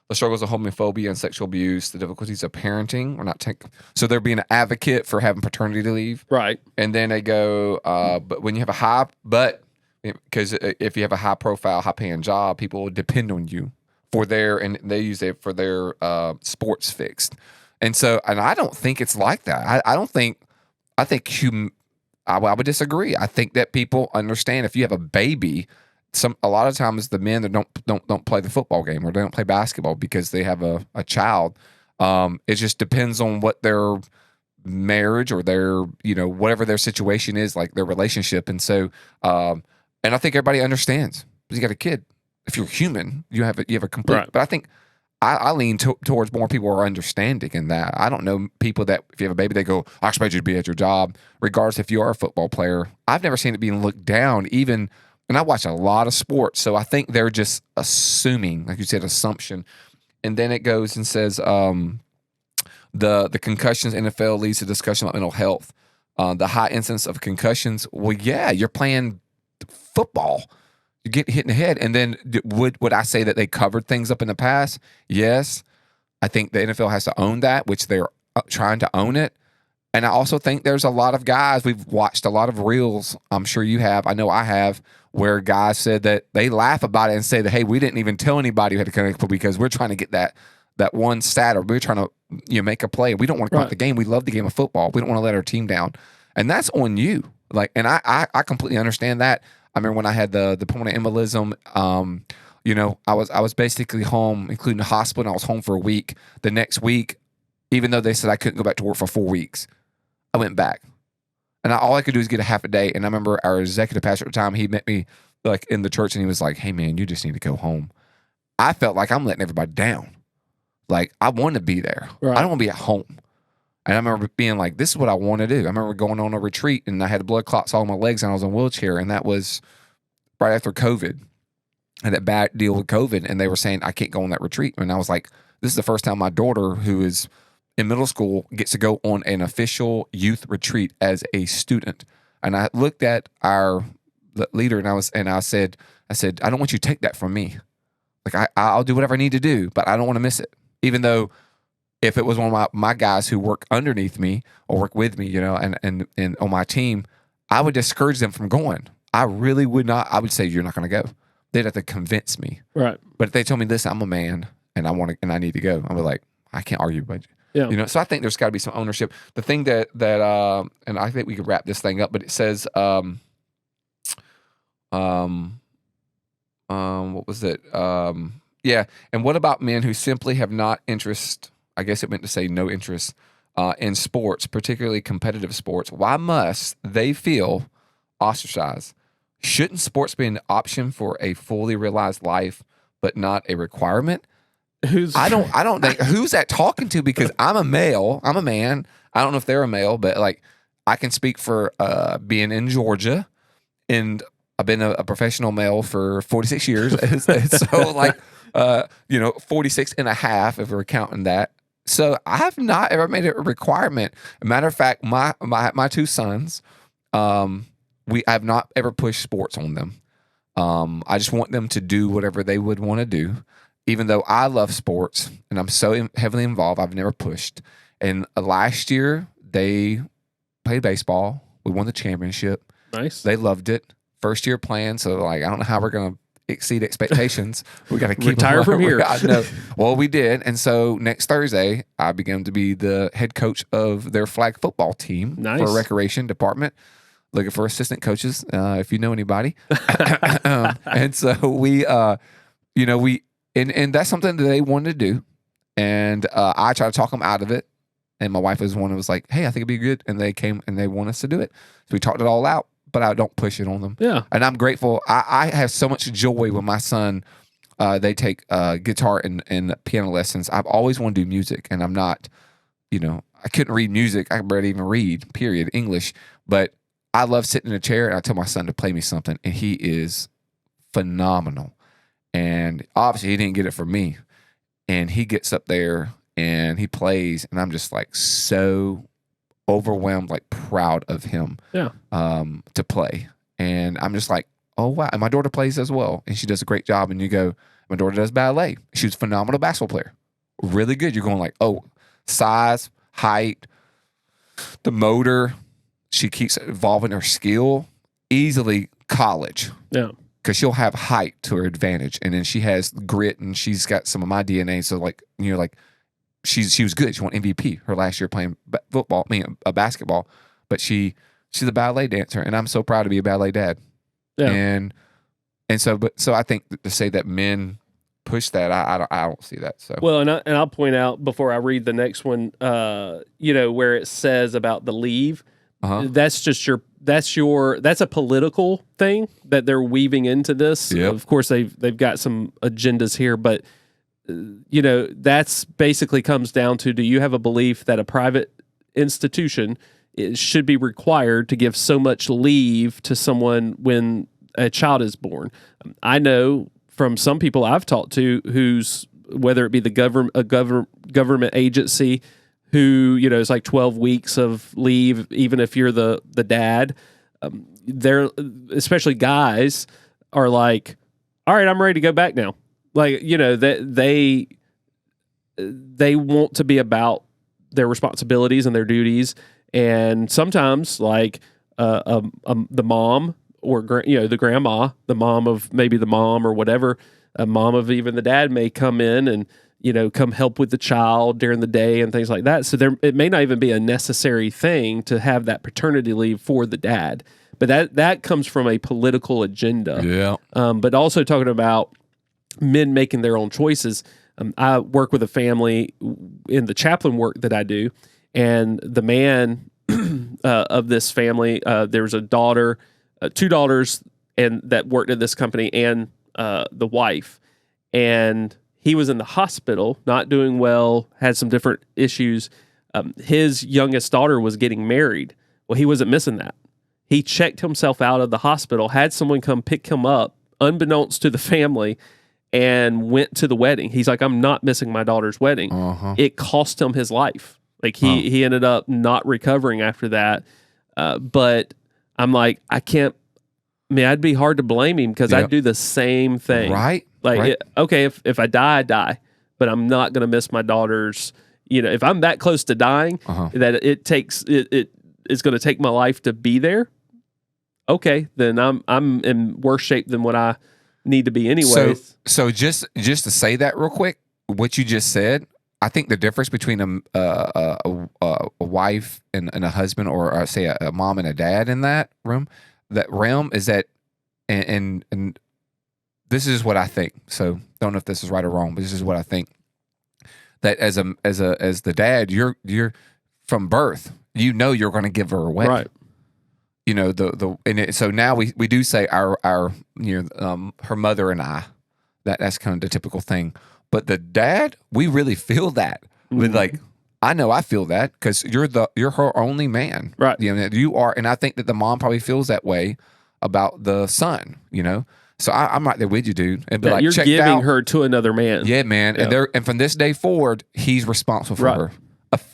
the struggles of homophobia and sexual abuse, the difficulties of parenting. So they're being an advocate for having paternity leave. Right. And then they go, but when you have a high, but because if you have a high profile, high paying job, people will depend on you and they use it for their sports fix. And so, and I don't think it's like that. I would disagree. I think that people understand if you have a baby, a lot of times the men that don't play the football game or they don't play basketball because they have a child. It just depends on what their marriage or their, whatever their situation is, like their relationship. And so, and I think everybody understands. You got a kid. If you're human, you have a complete. Right. But I think I lean towards more people are understanding in that. I don't know people that if you have a baby, they go, I expect you to be at your job, regardless if you are a football player. I've never seen it being looked down, even, and I watch a lot of sports, so I think they're just assuming, like you said, assumption. And then it goes and says the concussions NFL leads to discussion about mental health. The high incidence of concussions. Well, yeah, you're playing football. You get hit in the head. And then would I say that they covered things up in the past? Yes. I think the NFL has to own that, which they're trying to own it. And I also think there's a lot of guys, we've watched a lot of reels, I'm sure you have, I know I have, where guys said that they laugh about it and say that, hey, we didn't even tell anybody who had to connect because we're trying to get that one stat, or we're trying to make a play. We don't want to come out the game. We love the game of football. We don't want to let our team down. And that's on you. And I completely understand that. I remember when I had the pulmonary embolism, I was basically home, including the hospital, and I was home for a week. The next week, even though they said I couldn't go back to work for 4 weeks, I went back. And all I could do is get a half a day. And I remember our executive pastor at the time, he met me in the church and he was like, hey man, you just need to go home. I felt like I'm letting everybody down. I want to be there. Right. I don't want to be at home. And I remember being like, this is what I want to do. I remember going on a retreat and I had blood clots all in my legs and I was in a wheelchair. And that was right after COVID. I had that bad deal with COVID. And they were saying, I can't go on that retreat. And I was like, this is the first time my daughter, who is in middle school, gets to go on an official youth retreat as a student. And I looked at our leader and I said, I don't want you to take that from me. I'll do whatever I need to do, but I don't want to miss it. Even though if it was one of my guys who work underneath me or work with me, and on my team, I would discourage them from going. I really would not. I would say, you're not going to go. They'd have to convince me. Right. But if they told me, listen, I'm a man and I need to go, I'd be like, I can't argue with you. Yeah. So I think there's got to be some ownership. The thing that and I think we could wrap this thing up, but it says, what was it? Yeah. And what about men who simply have not interest? I guess it meant to say no interest in sports, particularly competitive sports. Why must they feel ostracized? Shouldn't sports be an option for a fully realized life, but not a requirement? I don't think who's that talking to, because I'm a male. I'm a man. I don't know if they're a male, but I can speak for being in Georgia, and I've been a professional male for 46 years. So 46 and a half if we're counting that. So I have not ever made it a requirement. As a matter of fact, my two sons, I have not ever pushed sports on them. I just want them to do whatever they would want to do. Even though I love sports and I'm so heavily involved, I've never pushed. And last year they played baseball. We won the championship. Nice. They loved it. First year playing, so I don't know how we're going to exceed expectations. We got to keep retire from here. I know. Well, we did, and so next Thursday I began to be the head coach of their flag football team for recreation department. Looking for assistant coaches, if you know anybody. And so we, and that's something that they wanted to do, and I tried to talk them out of it. And my wife was one who was like, "Hey, I think it'd be good," and they came and they want us to do it. So we talked it all out. But I don't push it on them. Yeah. And I'm grateful. I have so much joy when my son, they take guitar and piano lessons. I've always wanted to do music, and I'm not, I couldn't read music. I barely even read, period, English. But I love sitting in a chair, and I tell my son to play me something, and he is phenomenal. And obviously he didn't get it from me. And he gets up there, and he plays, and I'm just so overwhelmed, proud of him to play. And I'm just oh wow. And my daughter plays as well, and she does a great job. And you go, my daughter does ballet. She was a phenomenal basketball player, really good. You're going oh, size, height, the motor. She keeps evolving her skill, easily college. Yeah. Because she'll have height to her advantage, and then she has grit, and she's got some of my DNA. So like, you know, like she was good. She won MVP her last year playing basketball, but she's a ballet dancer, and I'm so proud to be a ballet dad. Yeah. And so I think to say that men push that, I don't see that. So well, and I'll point out before I read the next one, you know, where it says about the leave. That's a political thing that they're weaving into this. Yep. Of course, they've got some agendas here, but you know, that's basically comes down to, do you have a belief that a private institution should be required to give so much leave to someone when a child is born? I know from some people I've talked to who's, whether it be a government agency, who, you know, it's like 12 weeks of leave, even if you're the dad. They're, especially guys, are like, all right, I'm ready to go back now. Like, you know, they want to be about their responsibilities and their duties. And sometimes, like, the mom or, you know, the grandma, the mom of maybe the mom or whatever, a mom of even the dad may come in and, you know, come help with the child during the day and things like that. So it may not even be a necessary thing to have that paternity leave for the dad, but that comes from a political agenda. Yeah. But also talking about men making their own choices. I work with a family in the chaplain work that I do, and the man of this family, there's a daughter, 2 daughters, and that worked at this company, and the wife, and he was in the hospital, not doing well, had some different issues. His youngest daughter was getting married. Well, he wasn't missing that. He checked himself out of the hospital, had someone come pick him up, unbeknownst to the family, and went to the wedding. He's like, I'm not missing my daughter's wedding. It cost him his life. Like he ended up not recovering after that. But I'm like, I'd be hard to blame him, because I'd do the same thing. Right. Like, right. Okay, if I die, I die, but I'm not going to miss my daughter's, you know, if I'm that close to dying, that it takes, it's going to take my life to be there. Okay, then I'm in worse shape than what I need to be anyways. So just to say that real quick, what you just said, I think the difference between a wife and a husband, or say a mom and a dad in that realm is that, and this is what I think. So don't know if this is right or wrong, but this is what I think. That as the dad, you're from birth, you know you're going to give her away. Right. You know so now we do say our you know her mother and I, that's kind of the typical thing. But the dad, we really feel that. With like, I know I feel that, because you're her only man. Right. You know, you are, and I think that the mom probably feels that way about the son, you know. So I'm right there with you, dude. And be like, you're checked giving out. her to another man. Yeah, man. Yeah. And from this day forward, he's responsible for her.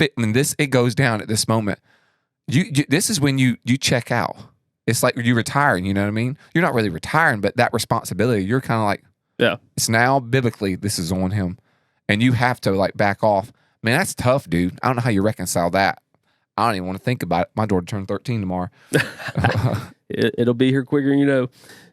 It goes down at this moment. This is when you check out. It's like you retiring, you know what I mean? You're not really retiring, but that responsibility, you're kind of like, yeah, it's now biblically, this is on him. And you have to like back off. Man, that's tough, dude. I don't know how you reconcile that. I don't even want to think about it. My daughter turned 13 tomorrow. It'll be here quicker than you know.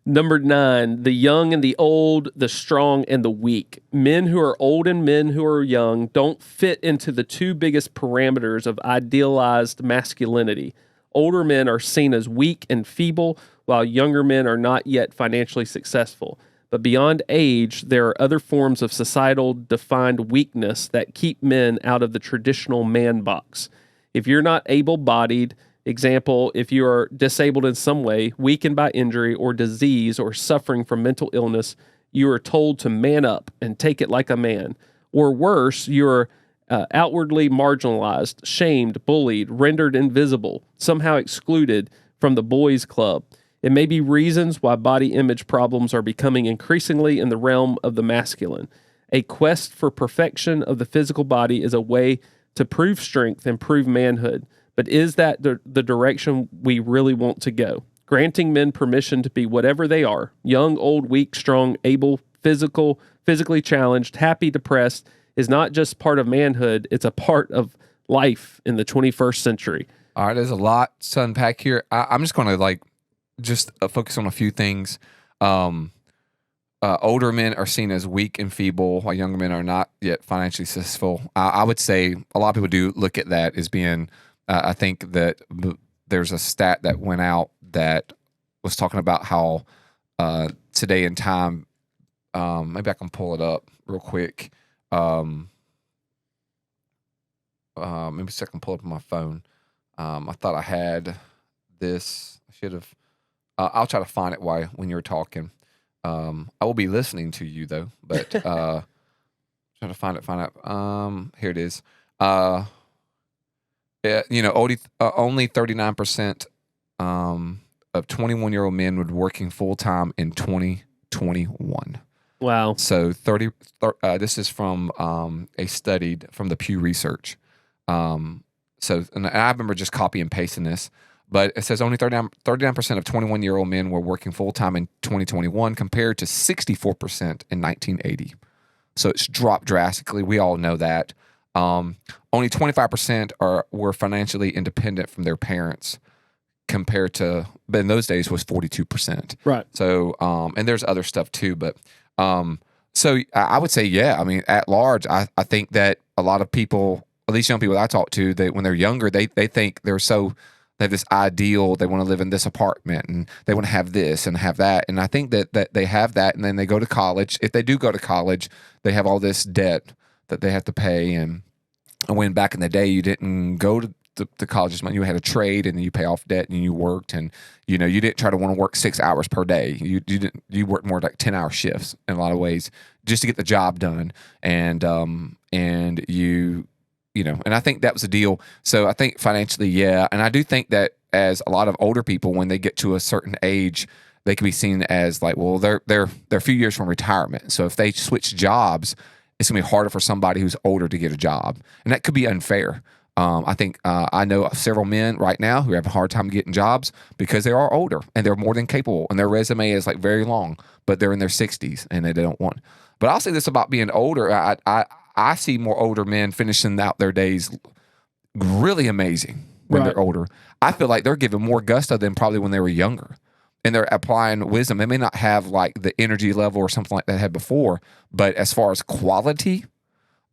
Number 9, the young and the old, the strong and the weak. Men who are old and men who are young don't fit into the 2 biggest parameters of idealized masculinity. Older men are seen as weak and feeble, while younger men are not yet financially successful. But beyond age, there are other forms of societal defined weakness that keep men out of the traditional man box. If you're not able-bodied, example, if you are disabled in some way, weakened by injury or disease, or suffering from mental illness, you are told to man up and take it like a man. Or worse, you're outwardly marginalized, shamed, bullied, rendered invisible, somehow excluded from the boys' club. It may be reasons why body image problems are becoming increasingly in the realm of the masculine. A quest for perfection of the physical body is a way to prove strength and prove manhood. But is that the direction we really want to go? Granting men permission to be whatever they are, young, old, weak, strong, able, physically challenged, happy, depressed, is not just part of manhood, it's a part of life in the 21st century. All right, there's a lot to unpack here. I'm just going to just focus on a few things. Older men are seen as weak and feeble, while younger men are not yet financially successful. I would say a lot of people do look at that as being. I think that there's a stat that went out that was talking about how today in time. Maybe I can pull it up real quick. Maybe so I can pull it up on my phone. I thought I had this. I should have. I'll try to find it when you were talking. I will be listening to you though, but trying to find it. Here it is. Only 39% of 21-year-old men would working full time in 2021. Wow. So this is from a study from the Pew Research. And I remember just copy and pasting this, but it says only 39% of 21-year-old men were working full-time in 2021 compared to 64% in 1980. So it's dropped drastically. We all know that. Only 25% were financially independent from their parents compared to, but in those days was 42%. Right. So, and there's other stuff too, but so I would say, yeah, I mean, at large, I think that a lot of people, at least young people I talk to, when they're younger, they think they have this ideal, they want to live in this apartment and they want to have this and have that. And I think that they have that, and then they go to college. If they do go to college, they have all this debt that they have to pay. And when back in the day, you didn't go to the college money, you had a trade and you pay off debt and you worked, and you didn't try to want to work 6 hours per day. You worked more like 10-hour shifts in a lot of ways just to get the job done. And and I think that was the deal. So I think financially, yeah. And I do think that as a lot of older people, when they get to a certain age, they can be seen as like, well, they're a few years from retirement. So if they switch jobs, it's gonna be harder for somebody who's older to get a job, and that could be unfair. I think I know several men right now who have a hard time getting jobs because they are older and they're more than capable, and their resume is like very long, but they're in their 60s and they don't want. But I'll say this about being older. I see more older men finishing out their days really amazing when they're older. I feel like they're giving more gusto than probably when they were younger, and they're applying wisdom. They may not have like the energy level or something like that they had before, but as far as quality,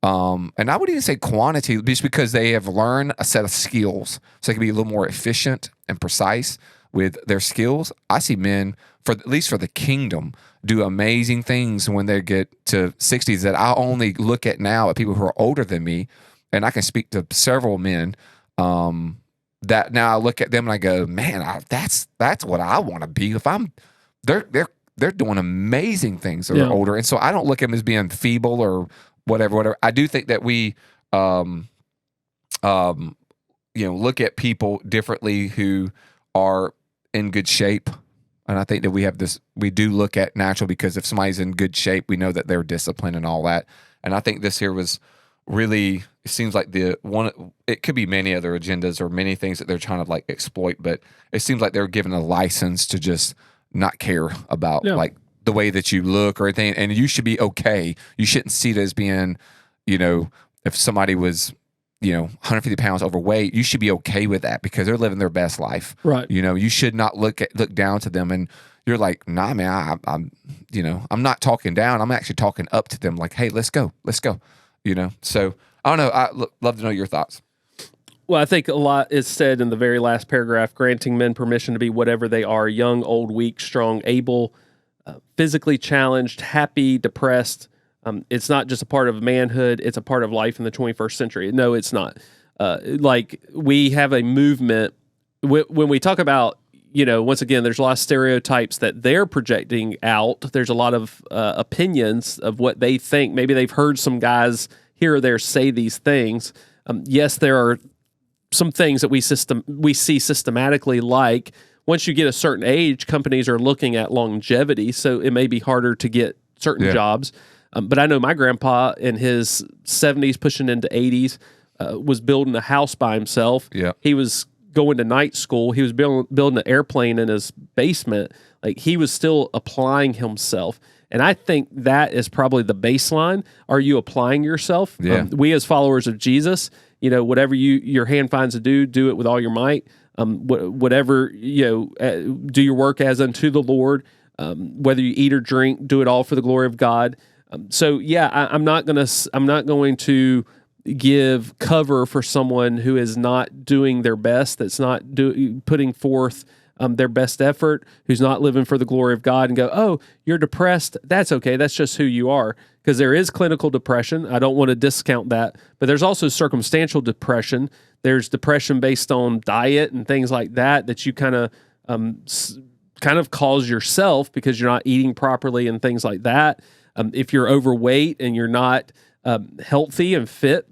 and I would even say quantity, just because they have learned a set of skills, so they can be a little more efficient and precise with their skills. I see men, at least for the kingdom, do amazing things when they get to 60s that I only look at now at people who are older than me, and I can speak to several men that now I look at them and I go, man, that's what I want to be. If they're doing amazing things that are older, and so I don't look at them as being feeble or whatever. I do think that we, look at people differently who are in good shape. And I think that we do look at natural, because if somebody's in good shape, we know that they're disciplined and all that. And I think this here was really, it seems like it could be many other agendas or many things that they're trying to like exploit, but it seems like they're given a license to just not care about like the way that you look or anything. And you should be okay. You shouldn't see it as being, if somebody was, 150 pounds overweight, you should be okay with that because they're living their best life. Right. You should not look down to them, and you're like, nah, man, I'm not talking down. I'm actually talking up to them like, hey, let's go. So I don't know. Love to know your thoughts. Well, I think a lot is said in the very last paragraph, granting men permission to be whatever they are: young, old, weak, strong, able, physically challenged, happy, depressed. It's not just a part of manhood, it's a part of life in the 21st century. No, it's not. Like, we have a movement. When we talk about, once again, there's a lot of stereotypes that they're projecting out. There's a lot of opinions of what they think. Maybe they've heard some guys here or there say these things. Yes, there are some things that we see systematically, like once you get a certain age, companies are looking at longevity, so it may be harder to get certain jobs. But I know my grandpa in his 70s, pushing into 80s, was building a house by himself. Yeah. He was going to night school. He was building an airplane in his basement. Like, he was still applying himself. And I think that is probably the baseline. Are you applying yourself? Yeah. We as followers of Jesus, whatever your hand finds to do it with all your might. whatever, do your work as unto the Lord. Whether you eat or drink, do it all for the glory of God. I'm not going to give cover for someone who is not doing their best, that's not putting forth their best effort, who's not living for the glory of God, and go, oh, you're depressed. That's okay. That's just who you are. Because there is clinical depression. I don't want to discount that. But there's also circumstantial depression. There's depression based on diet and things like that you kind of cause yourself because you're not eating properly and things like that. If you're overweight and you're not healthy and fit,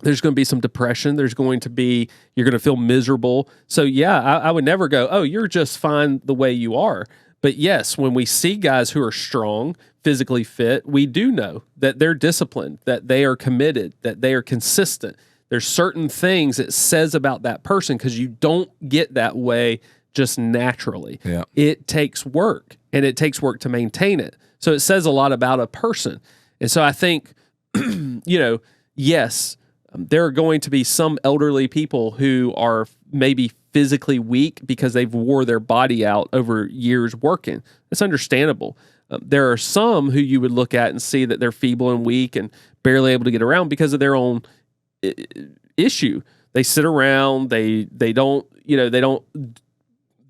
there's going to be some depression. You're going to feel miserable. So I would never go, oh, you're just fine the way you are. But yes, when we see guys who are strong, physically fit, we do know that they're disciplined, that they are committed, that they are consistent. There's certain things it says about that person because you don't get that way just naturally. Yeah. It takes work, and it takes work to maintain it. So it says a lot about a person. And so I think, yes, there are going to be some elderly people who are maybe physically weak because they've wore their body out over years working. That's understandable. There are some who you would look at and see that they're feeble and weak and barely able to get around because of their own issue. They sit around, they're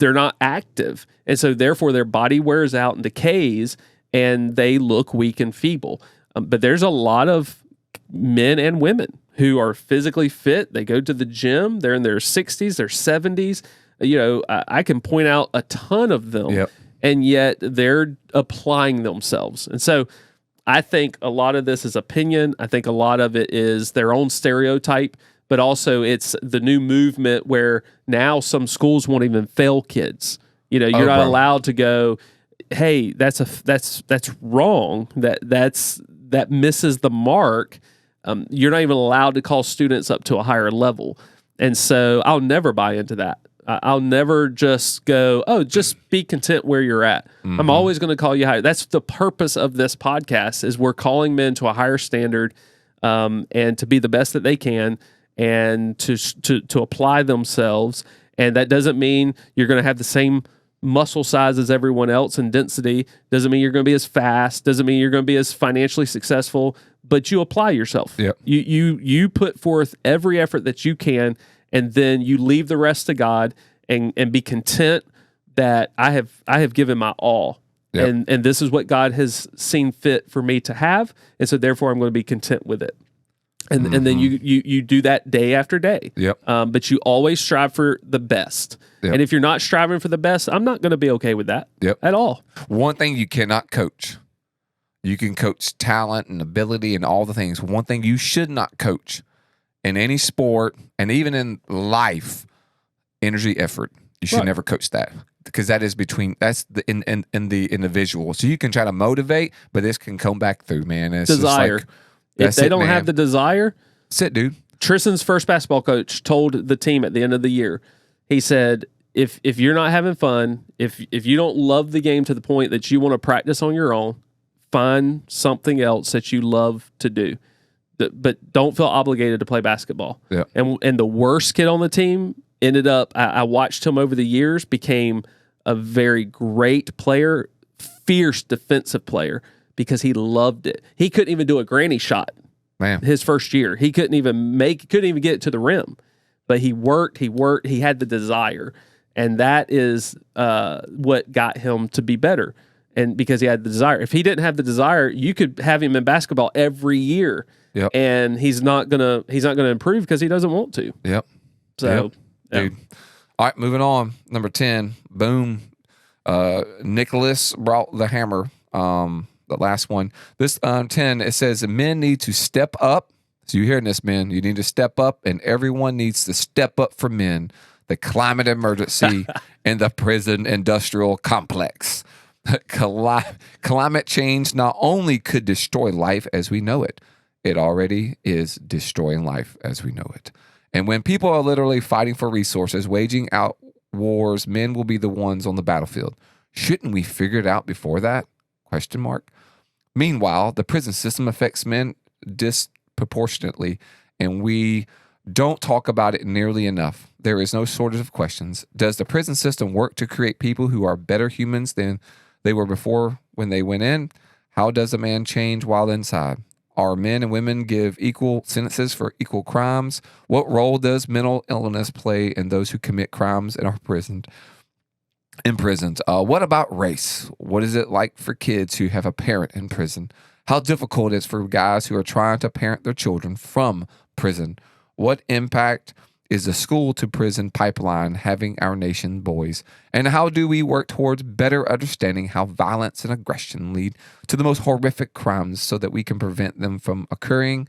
not active. And so therefore their body wears out and decays and they look weak and feeble. But there's a lot of men and women who are physically fit. They go to the gym. They're in their 60s, their 70s. I can point out a ton of them. Yep. And yet they're applying themselves. And so I think a lot of this is opinion. I think a lot of it is their own stereotype, but also it's the new movement where now some schools won't even fail kids. You're not allowed to go, hey, that's wrong. That misses the mark. You're not even allowed to call students up to a higher level. And so I'll never buy into that. I'll never just go, oh, just be content where you're at. Mm-hmm. I'm always going to call you higher. That's the purpose of this podcast, is we're calling men to a higher standard and to be the best that they can and to apply themselves. And that doesn't mean you're going to have the same muscle size as everyone else and density. Doesn't mean you're going to be as fast. Doesn't mean you're going to be as financially successful. But you apply yourself. Yep. You put forth every effort that you can, and then you leave the rest to God and be content that I have given my all. Yep. And this is what God has seen fit for me to have. And so therefore I'm going to be content with it. And and then you do that day after day. Yep. But you always strive for the best. Yep. And if you're not striving for the best, I'm not going to be okay with that at all. One thing you cannot coach. You can coach talent and ability and all the things. One thing you should not coach in any sport and even in life, energy, effort. You should never coach that, because that's in the individual. So you can try to motivate, but this can come back through, man. It's desire. Just if they don't have the desire, that's it, dude. Tristan's first basketball coach told the team at the end of the year, he said, if you're not having fun, if you don't love the game to the point that you want to practice on your own, find something else that you love to do, but don't feel obligated to play basketball. Yeah. And the worst kid on the team ended up, I watched him over the years, became a very great player, fierce defensive player, because he loved it. He couldn't even do a granny shot. Man. His first year. He couldn't even get it to the rim. But he worked, he had the desire. And that is what got him to be better. And because he had the desire. If he didn't have the desire, you could have him in basketball every year. Yep. And he's not gonna improve because he doesn't want to. Yep. So dude. All right, moving on. Number 10. Boom. Nicholas brought the hammer. The last one. This 10, it says men need to step up. So you're hearing this, men. You need to step up, and everyone needs to step up for men. The climate emergency and the prison industrial complex. Climate change not only could destroy life as we know it, it already is destroying life as we know it. And when people are literally fighting for resources, waging out wars, men will be the ones on the battlefield. Shouldn't we figure it out before that? ? Meanwhile, the prison system affects men disproportionately, and we don't talk about it nearly enough. There is no shortage of questions. Does the prison system work to create people who are better humans than they were before when they went in? How does a man change while inside? Are men and women give equal sentences for equal crimes? What role does mental illness play in those who commit crimes and are imprisoned? What about race? What is it like for kids who have a parent in prison? How difficult it is for guys who are trying to parent their children from prison? What impact is the school to prison pipeline having our nation boys? And how do we work towards better understanding how violence and aggression lead to the most horrific crimes so that we can prevent them from occurring?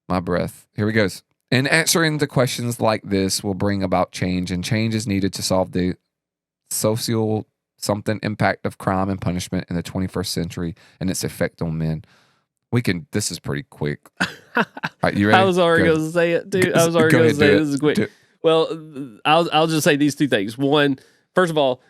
My breath. Here we go. And answering the questions like this will bring about change, and change is needed to solve the social impact of crime and punishment in the 21st century and its effect on men. This is pretty quick. All right, you ready? I was already going to say it, dude. I was already going to say this is quick. Well, I'll just say these two things. One, first of all,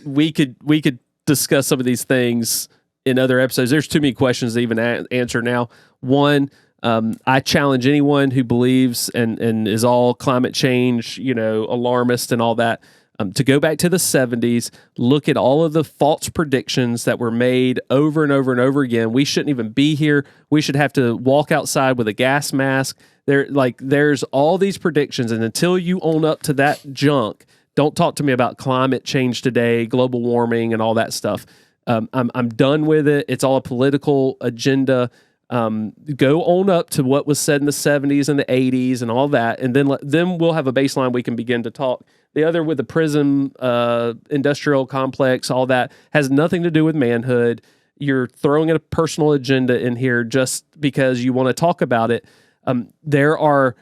we could discuss some of these things in other episodes. There's too many questions to even answer now. One, I challenge anyone who believes and is all climate change, alarmist and all that, to go back to the 70s, look at all of the false predictions that were made over and over and over again. We shouldn't even be here. We should have to walk outside with a gas mask. There's all these predictions, and until you own up to that junk, don't talk to me about climate change today, global warming, and all that stuff. I'm done with it. It's all a political agenda. Go own up to what was said in the 70s and the 80s and all that, and then we'll have a baseline we can begin to talk. The other with the prison industrial complex, all that has nothing to do with manhood. You're throwing a personal agenda in here just because you want to talk about it. There are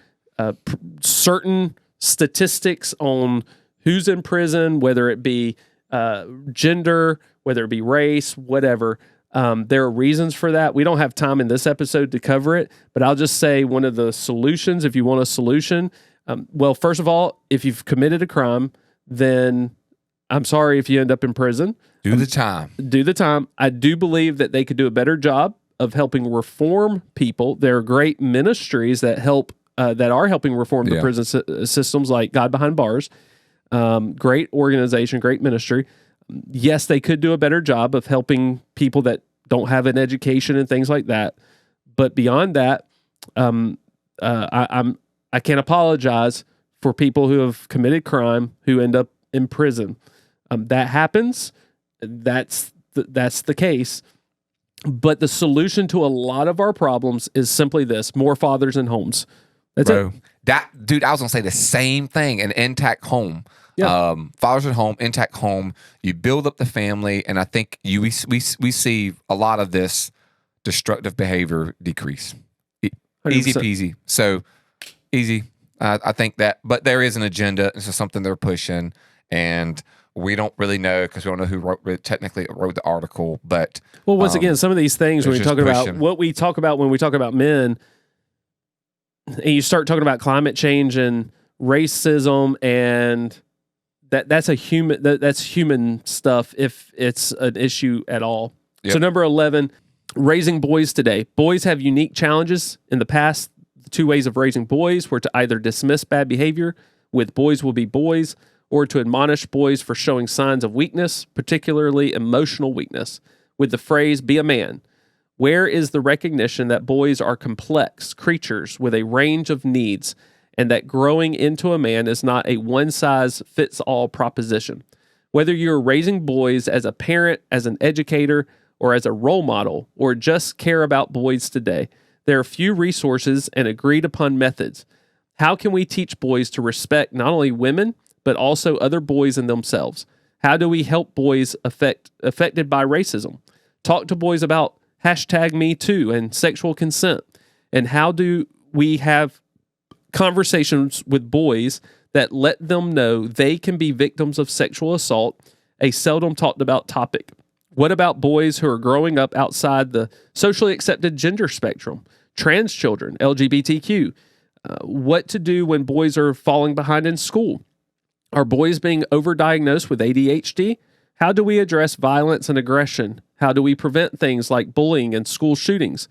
certain statistics on who's in prison, whether it be gender, whether it be race, whatever. There are reasons for that. We don't have time in this episode to cover it, but I'll just say one of the solutions, if you want a solution, well, first of all, if you've committed a crime, then I'm sorry if you end up in prison. Do the time. Do the time. I do believe that they could do a better job of helping reform people. There are great ministries that are helping reform the prison systems, like God Behind Bars. Great organization, great ministry. Yes, they could do a better job of helping people that don't have an education and things like that. But beyond that, I can't apologize for people who have committed crime who end up in prison. That happens. That's the case. But the solution to a lot of our problems is simply this: more fathers in homes. That's it. Dude, I was gonna say the same thing. An intact home. Yeah. Fathers at home, intact home. You build up the family, and I think we see a lot of this destructive behavior decrease. 100%. Easy peasy. So easy. I think that, but there is an agenda. This is something they're pushing, and we don't really know because we don't know who technically wrote the article. But once again, some of these things when we talk about what we talk about when we talk about men, and you start talking about climate change and racism, and that's human stuff if it's an issue at all. Yep. So number 11, raising boys today. Boys have unique challenges. In the past, the two ways of raising boys were to either dismiss bad behavior with boys will be boys, or to admonish boys for showing signs of weakness, particularly emotional weakness, with the phrase, be a man. Where is the recognition that boys are complex creatures with a range of needs, and that growing into a man is not a one-size-fits-all proposition? Whether you're raising boys as a parent, as an educator, or as a role model, or just care about boys today, there are few resources and agreed-upon methods. How can we teach boys to respect not only women, but also other boys and themselves? How do we help boys affected by racism? Talk to boys about #MeToo and sexual consent. And how do we have conversations with boys that let them know they can be victims of sexual assault, a seldom talked about topic? What about boys who are growing up outside the socially accepted gender spectrum, trans children, LGBTQ? What to do when boys are falling behind in school? Are boys being overdiagnosed with ADHD? How do we address violence and aggression? How do we prevent things like bullying and school shootings?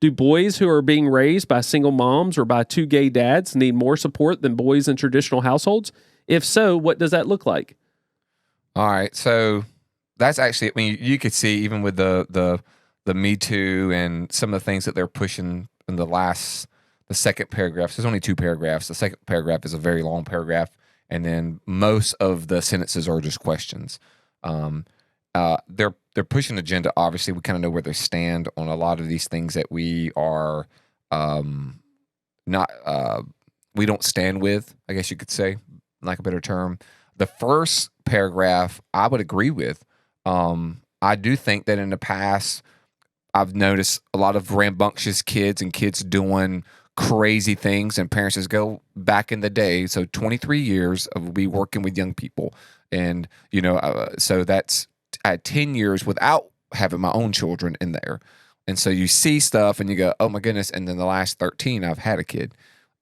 Do boys who are being raised by single moms or by two gay dads need more support than boys in traditional households? If so, what does that look like? All right, so that's actually, I mean, you could see even with the Me Too and some of the things that they're pushing in the second paragraph. There's only 2 paragraphs. The second paragraph is a very long paragraph, and then most of the sentences are just questions. They're pushing agenda. Obviously, we kind of know where they stand on a lot of these things that we are not we don't stand with, I guess you could say, like a better term. The first paragraph I would agree with. I do think that in the past I've noticed a lot of rambunctious kids and kids doing crazy things, and parents just go back in the day. So 23 years of me working with young people, and so that's I had 10 years without having my own children in there. And so you see stuff and you go, oh my goodness. And then the last 13, I've had a kid.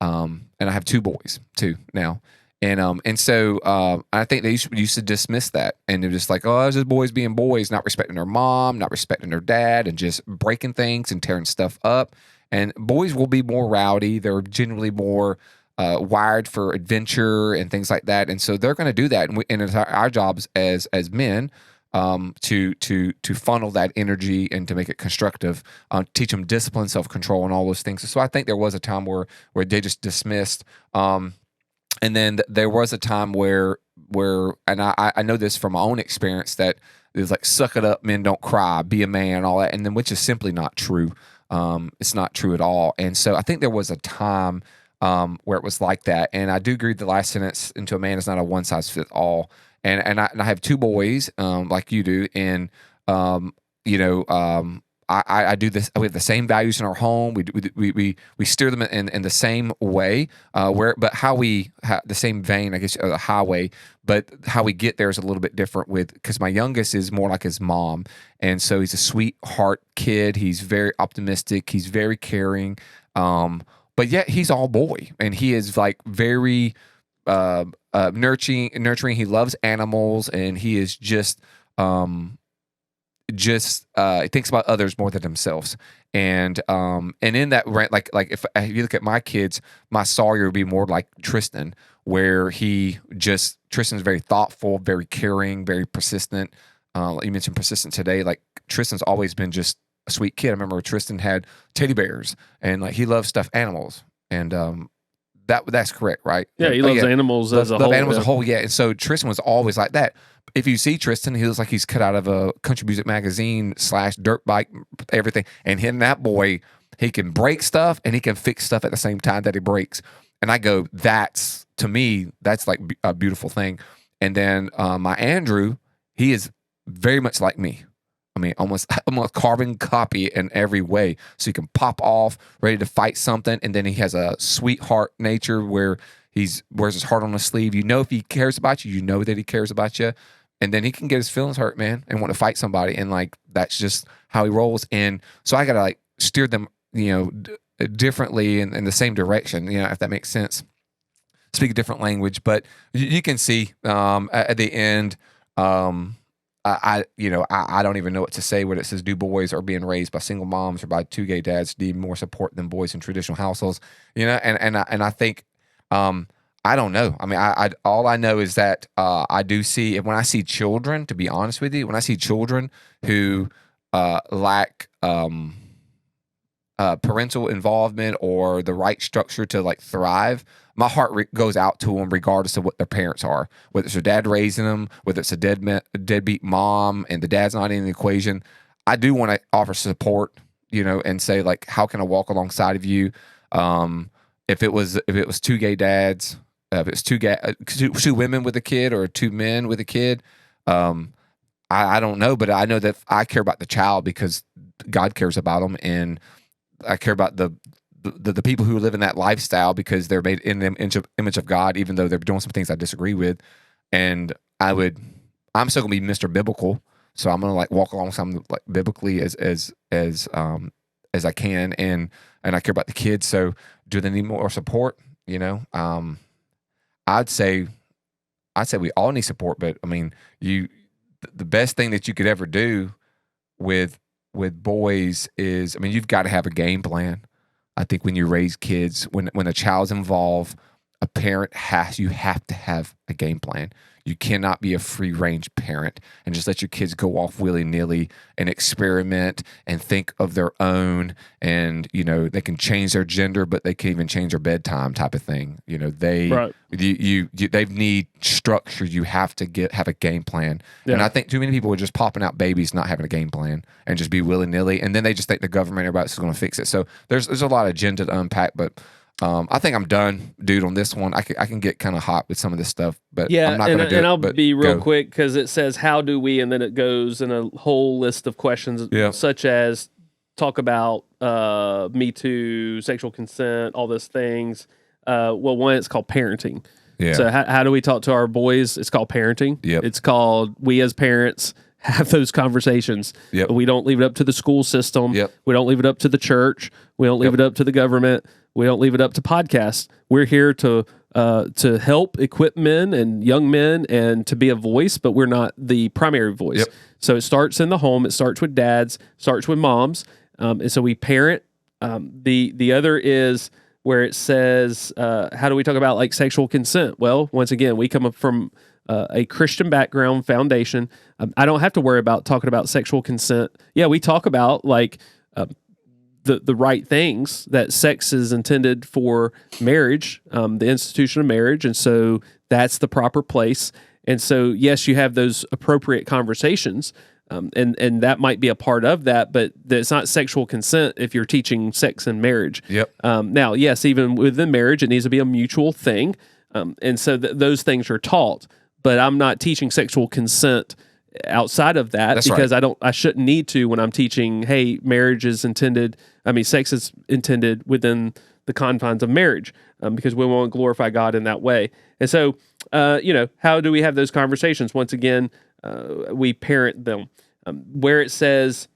And I have 2 boys too now. And so I think they used to dismiss that. And they're just like, oh, it's just boys being boys, not respecting their mom, not respecting their dad, and just breaking things and tearing stuff up. And boys will be more rowdy. They're generally more wired for adventure and things like that. And so they're going to do that. And it's our jobs as men to funnel that energy and to make it constructive, teach them discipline, self-control, and all those things. So I think there was a time where they just dismissed. And then there was a time where and I know this from my own experience, that it was like, suck it up, men don't cry, be a man, all that. And then, which is simply not true. It's not true at all. And so I think there was a time where it was like that. And I do agree the last sentence, into a man is not a one size fits all. And I have 2 boys, like you do. And, I do this. We have the same values in our home. We steer them in the same way, but how the same vein, I guess, the highway, but how we get there is a little bit different because my youngest is more like his mom. And so he's a sweetheart kid. He's very optimistic. He's very caring. But yet he's all boy, and he is like very, nurturing. He loves animals, and he is just he thinks about others more than themselves. And in that, like if you look at my kids, my Sawyer would be more like Tristan, where Tristan's very thoughtful, very caring, very persistent. You mentioned persistent today. Like, Tristan's always been just a sweet kid. I remember Tristan had teddy bears, and like he loves stuffed animals, and that's correct, right? Yeah, he loves animals as a whole. Animals as a whole, yeah. And so Tristan was always like that. If you see Tristan, he looks like he's cut out of a country music magazine / dirt bike, everything. And him, that boy, he can break stuff and he can fix stuff at the same time that he breaks. And I go, to me, that's like a beautiful thing. And then my Andrew, he is very much like me. I mean, almost carbon copy in every way. So he can pop off, ready to fight something. And then he has a sweetheart nature where he wears his heart on his sleeve. You know, if he cares about you, you know that he cares about you. And then he can get his feelings hurt, man, and want to fight somebody. And like, that's just how he rolls. And so I got to like steer them, differently in the same direction, if that makes sense. Speak a different language. But you can see at the end, I don't even know what to say when it says, do boys are being raised by single moms or by 2 gay dads need more support than boys in traditional households? And I think, I don't know. I mean, I all I know is that I do see, when I see children, to be honest with you, when I see children who lack parental involvement or the right structure to like thrive, my heart goes out to them regardless of what their parents are, whether it's their dad raising them, whether it's a deadbeat mom and the dad's not in the equation. I do want to offer support, and say like, how can I walk alongside of you? If it was 2 gay dads, if it's 2 women with a kid or 2 men with a kid, I don't know, but I know that I care about the child because God cares about them, and I care about the people who live in that lifestyle because they're made in the image of God, even though they're doing some things I disagree with. And I'm still gonna be Mr. Biblical, so I'm gonna like walk alongside them like biblically as I can, and I care about the kids. So do they need more support? I'd say we all need support, but I mean, the best thing that you could ever do with with boys is, I mean, you've got to have a game plan. I think when you raise kids, when a child's involved, a parent you have to have a game plan. You cannot be a free range parent and just let your kids go off willy nilly and experiment and think of their own. And, you know, they can change their gender, but they can't even change their bedtime type of thing. You know, they need structure. You have to have a game plan. Yeah. And I think too many people are just popping out babies, not having a game plan and just be willy nilly. And then they just think the government, everybody's going to fix it. So there's a lot of agenda to unpack, but I think I'm done, dude, on this one. I can get kind of hot with some of this stuff, but I'm not going to do it. And I'll be real quick because it says, how do we, and then it goes in a whole list of questions, such as talk about Me Too, sexual consent, all those things. Well, one, it's called parenting. Yeah. So how do we talk to our boys? It's called parenting. Yep. It's called, we as parents have those conversations. Yep. We don't leave it up to the school system. Yep. We don't leave it up to the church. We don't leave it up to the government. We don't leave it up to podcasts. We're here to help equip men and young men and to be a voice, but we're not the primary voice. Yep. So it starts in the home. It starts with dads, starts with moms. And so we parent. The other is where it says, how do we talk about like sexual consent? Well, once again, we come up from a Christian background foundation. I don't have to worry about talking about sexual consent. Yeah, we talk about like the right things, that sex is intended for marriage, the institution of marriage, and so that's the proper place. And so, yes, you have those appropriate conversations, and that might be a part of that, but it's not sexual consent if you're teaching sex and marriage. Yep. Now, yes, even within marriage, it needs to be a mutual thing, and so those things are taught. But I'm not teaching sexual consent outside of that. That's because right. I shouldn't need to when I'm teaching, hey, sex is intended within the confines of marriage, because we want to glorify God in that way. And so, how do we have those conversations? Once again, we parent them. Where it says,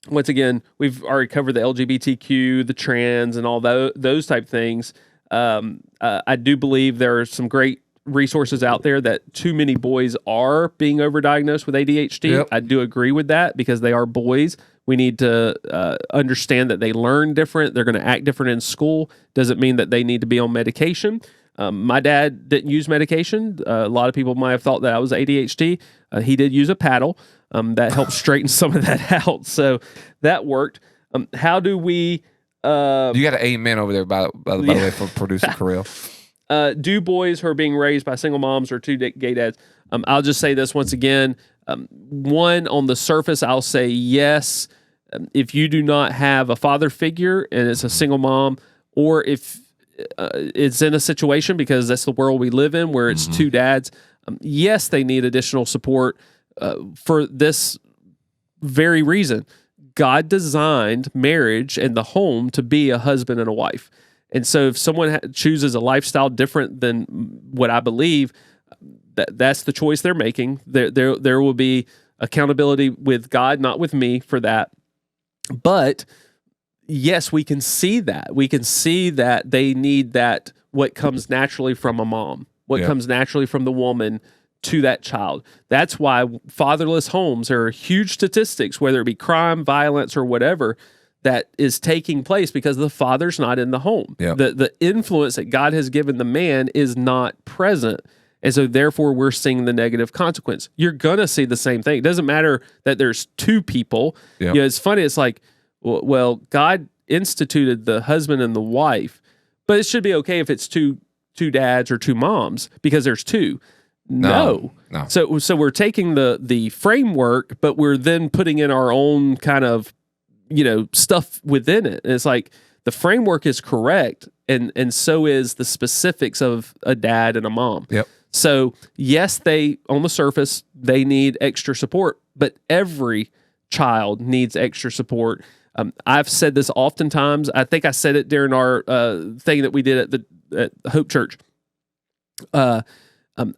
once again, we've already covered the LGBTQ, the trans, and all those type things. I do believe there are some great resources out there that too many boys are being overdiagnosed with ADHD. Yep. I do agree with that because they are boys. We need to understand that they learn different. They're going to act different in school. Doesn't mean that they need to be on medication. My dad didn't use medication. A lot of people might have thought that I was ADHD. He did use a paddle. That helped straighten some of that out. So that worked. How do we... you got an amen over there, by the way, for producer Kirill. Do boys who are being raised by single moms or two gay dads? I'll just say this once again. One, on the surface, I'll say yes. If you do not have a father figure and it's a single mom, or if it's in a situation, because that's the world we live in, where it's two dads, yes, they need additional support for this very reason. God designed marriage and the home to be a husband and a wife. And so if someone chooses a lifestyle different than what I believe, that's the choice they're making. There will be accountability with God, not with me, for that. But yes, we can see that. We can see that they need that, what comes naturally from a mom, what comes naturally from the woman to that child. That's why fatherless homes are huge statistics, whether it be crime, violence, or whatever, that is taking place because the father's not in the home. Yep. The influence that God has given the man is not present. And so therefore we're seeing the negative consequence. You're going to see the same thing. It doesn't matter that there's two people. Yep. It's funny. It's like, well, God instituted the husband and the wife, but it should be okay if it's two dads or two moms because there's two. No. So we're taking the framework, but we're then putting in our own kind of stuff within it. And it's like the framework is correct, and so is the specifics of a dad and a mom. Yep. So yes, they, on the surface, they need extra support, but every child needs extra support. I've said this oftentimes. I think I said it during our thing that we did at Hope Church. I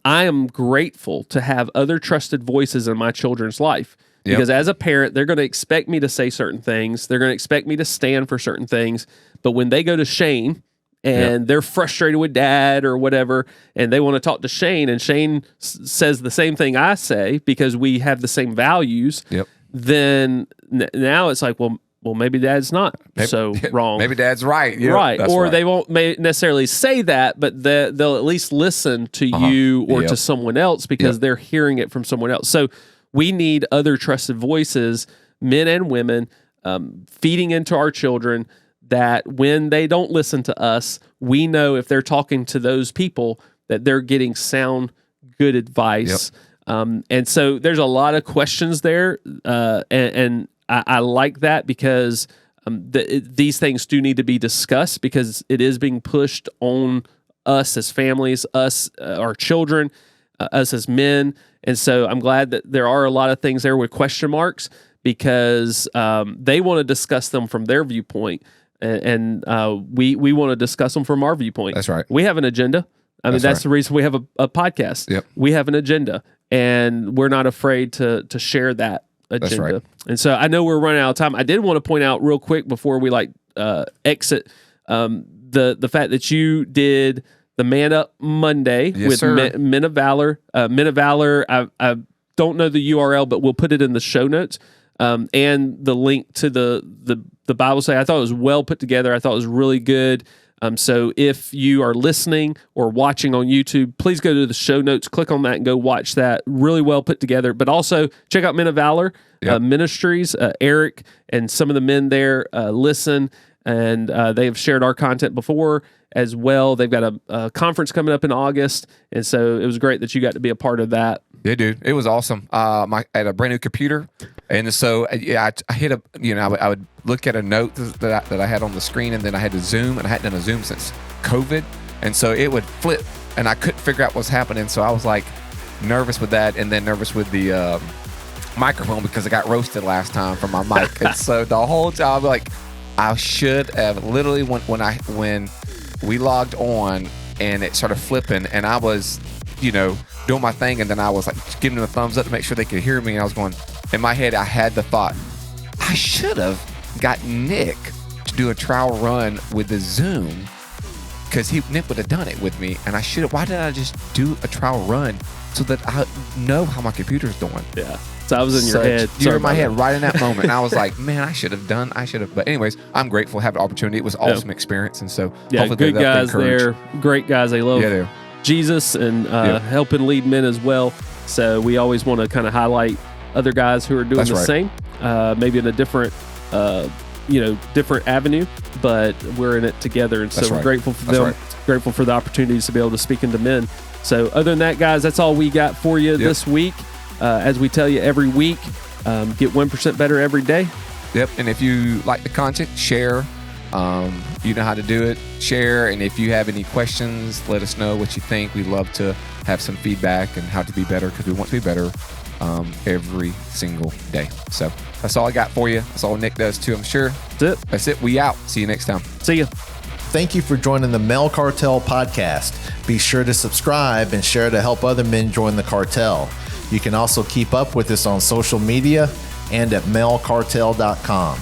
am grateful to have other trusted voices in my children's life. Because as a parent, they're going to expect me to say certain things. They're going to expect me to stand for certain things. But when they go to Shane and they're frustrated with dad or whatever, and they want to talk to Shane, and Shane says the same thing I say because we have the same values, then now it's like, well, maybe dad's not wrong. Maybe dad's right. Right. Or they won't necessarily say that, but they'll at least listen to you or to someone else because they're hearing it from someone else. So we need other trusted voices, men and women, feeding into our children, that when they don't listen to us, we know if they're talking to those people that they're getting sound, good advice. And so there's a lot of questions there. And I like that because these things do need to be discussed because it is being pushed on us as families, us, our children, us as men. And so I'm glad that there are a lot of things there with question marks because they want to discuss them from their viewpoint. And we want to discuss them from our viewpoint. That's right. We have an agenda. I mean, that's the reason we have a podcast. Yep. We have an agenda, and we're not afraid to share that agenda. That's right. And so I know we're running out of time. I did want to point out real quick before we exit the fact that you did the Man Up Monday with Men of Valor. Men of Valor, I don't know the URL, but we'll put it in the show notes. And the link to the Bible study. I thought it was well put together. I thought it was really good. So if you are listening or watching on YouTube, please go to the show notes, click on that, and go watch that. Really well put together. But also check out Men of Valor Ministries. Eric and some of the men there listen, and they have shared our content before as well. They've got a conference coming up in August, and so it was great that you got to be a part of that. Yeah, dude, it was awesome. I had a brand new computer, and so I hit I would look at a note that I had on the screen, and then I had to zoom, and I hadn't done a zoom since COVID, and so it would flip, and I couldn't figure out what's happening. So I was like nervous with that, and then nervous with the microphone because I got roasted last time from my mic, and so the whole time like I should have literally when we logged on and it started flipping, and I was doing my thing, and then I was like giving them a thumbs up to make sure they could hear me, and I was going in my head. I had the thought I should have got Nick to do a trial run with the Zoom because Nick would have done it with me, and I should have. Why didn't I just do a trial run so that I know how my computer's doing? Yeah. So I was in your head. You were in my head right in that moment. And I was like, man, I should have. But anyways, I'm grateful to have the opportunity. It was an awesome experience. And so hopefully good guys there. Great guys. They love Jesus and helping lead men as well. So we always want to kind of highlight other guys who are doing the same, maybe in a different, different avenue, but we're in it together. And so we're grateful for them, grateful for the opportunities to be able to speak into men. So other than that, guys, that's all we got for you this week. As we tell you every week, get 1% better every day. Yep. And if you like the content, share. You know how to do it. Share. And if you have any questions, let us know what you think. We love to have some feedback and how to be better because we want to be better every single day. So that's all I got for you. That's all Nick does too, I'm sure. That's it. We out. See you next time. See you. Thank you for joining the Male Cartel podcast. Be sure to subscribe and share to help other men join the cartel. You can also keep up with us on social media and at malecartel.com.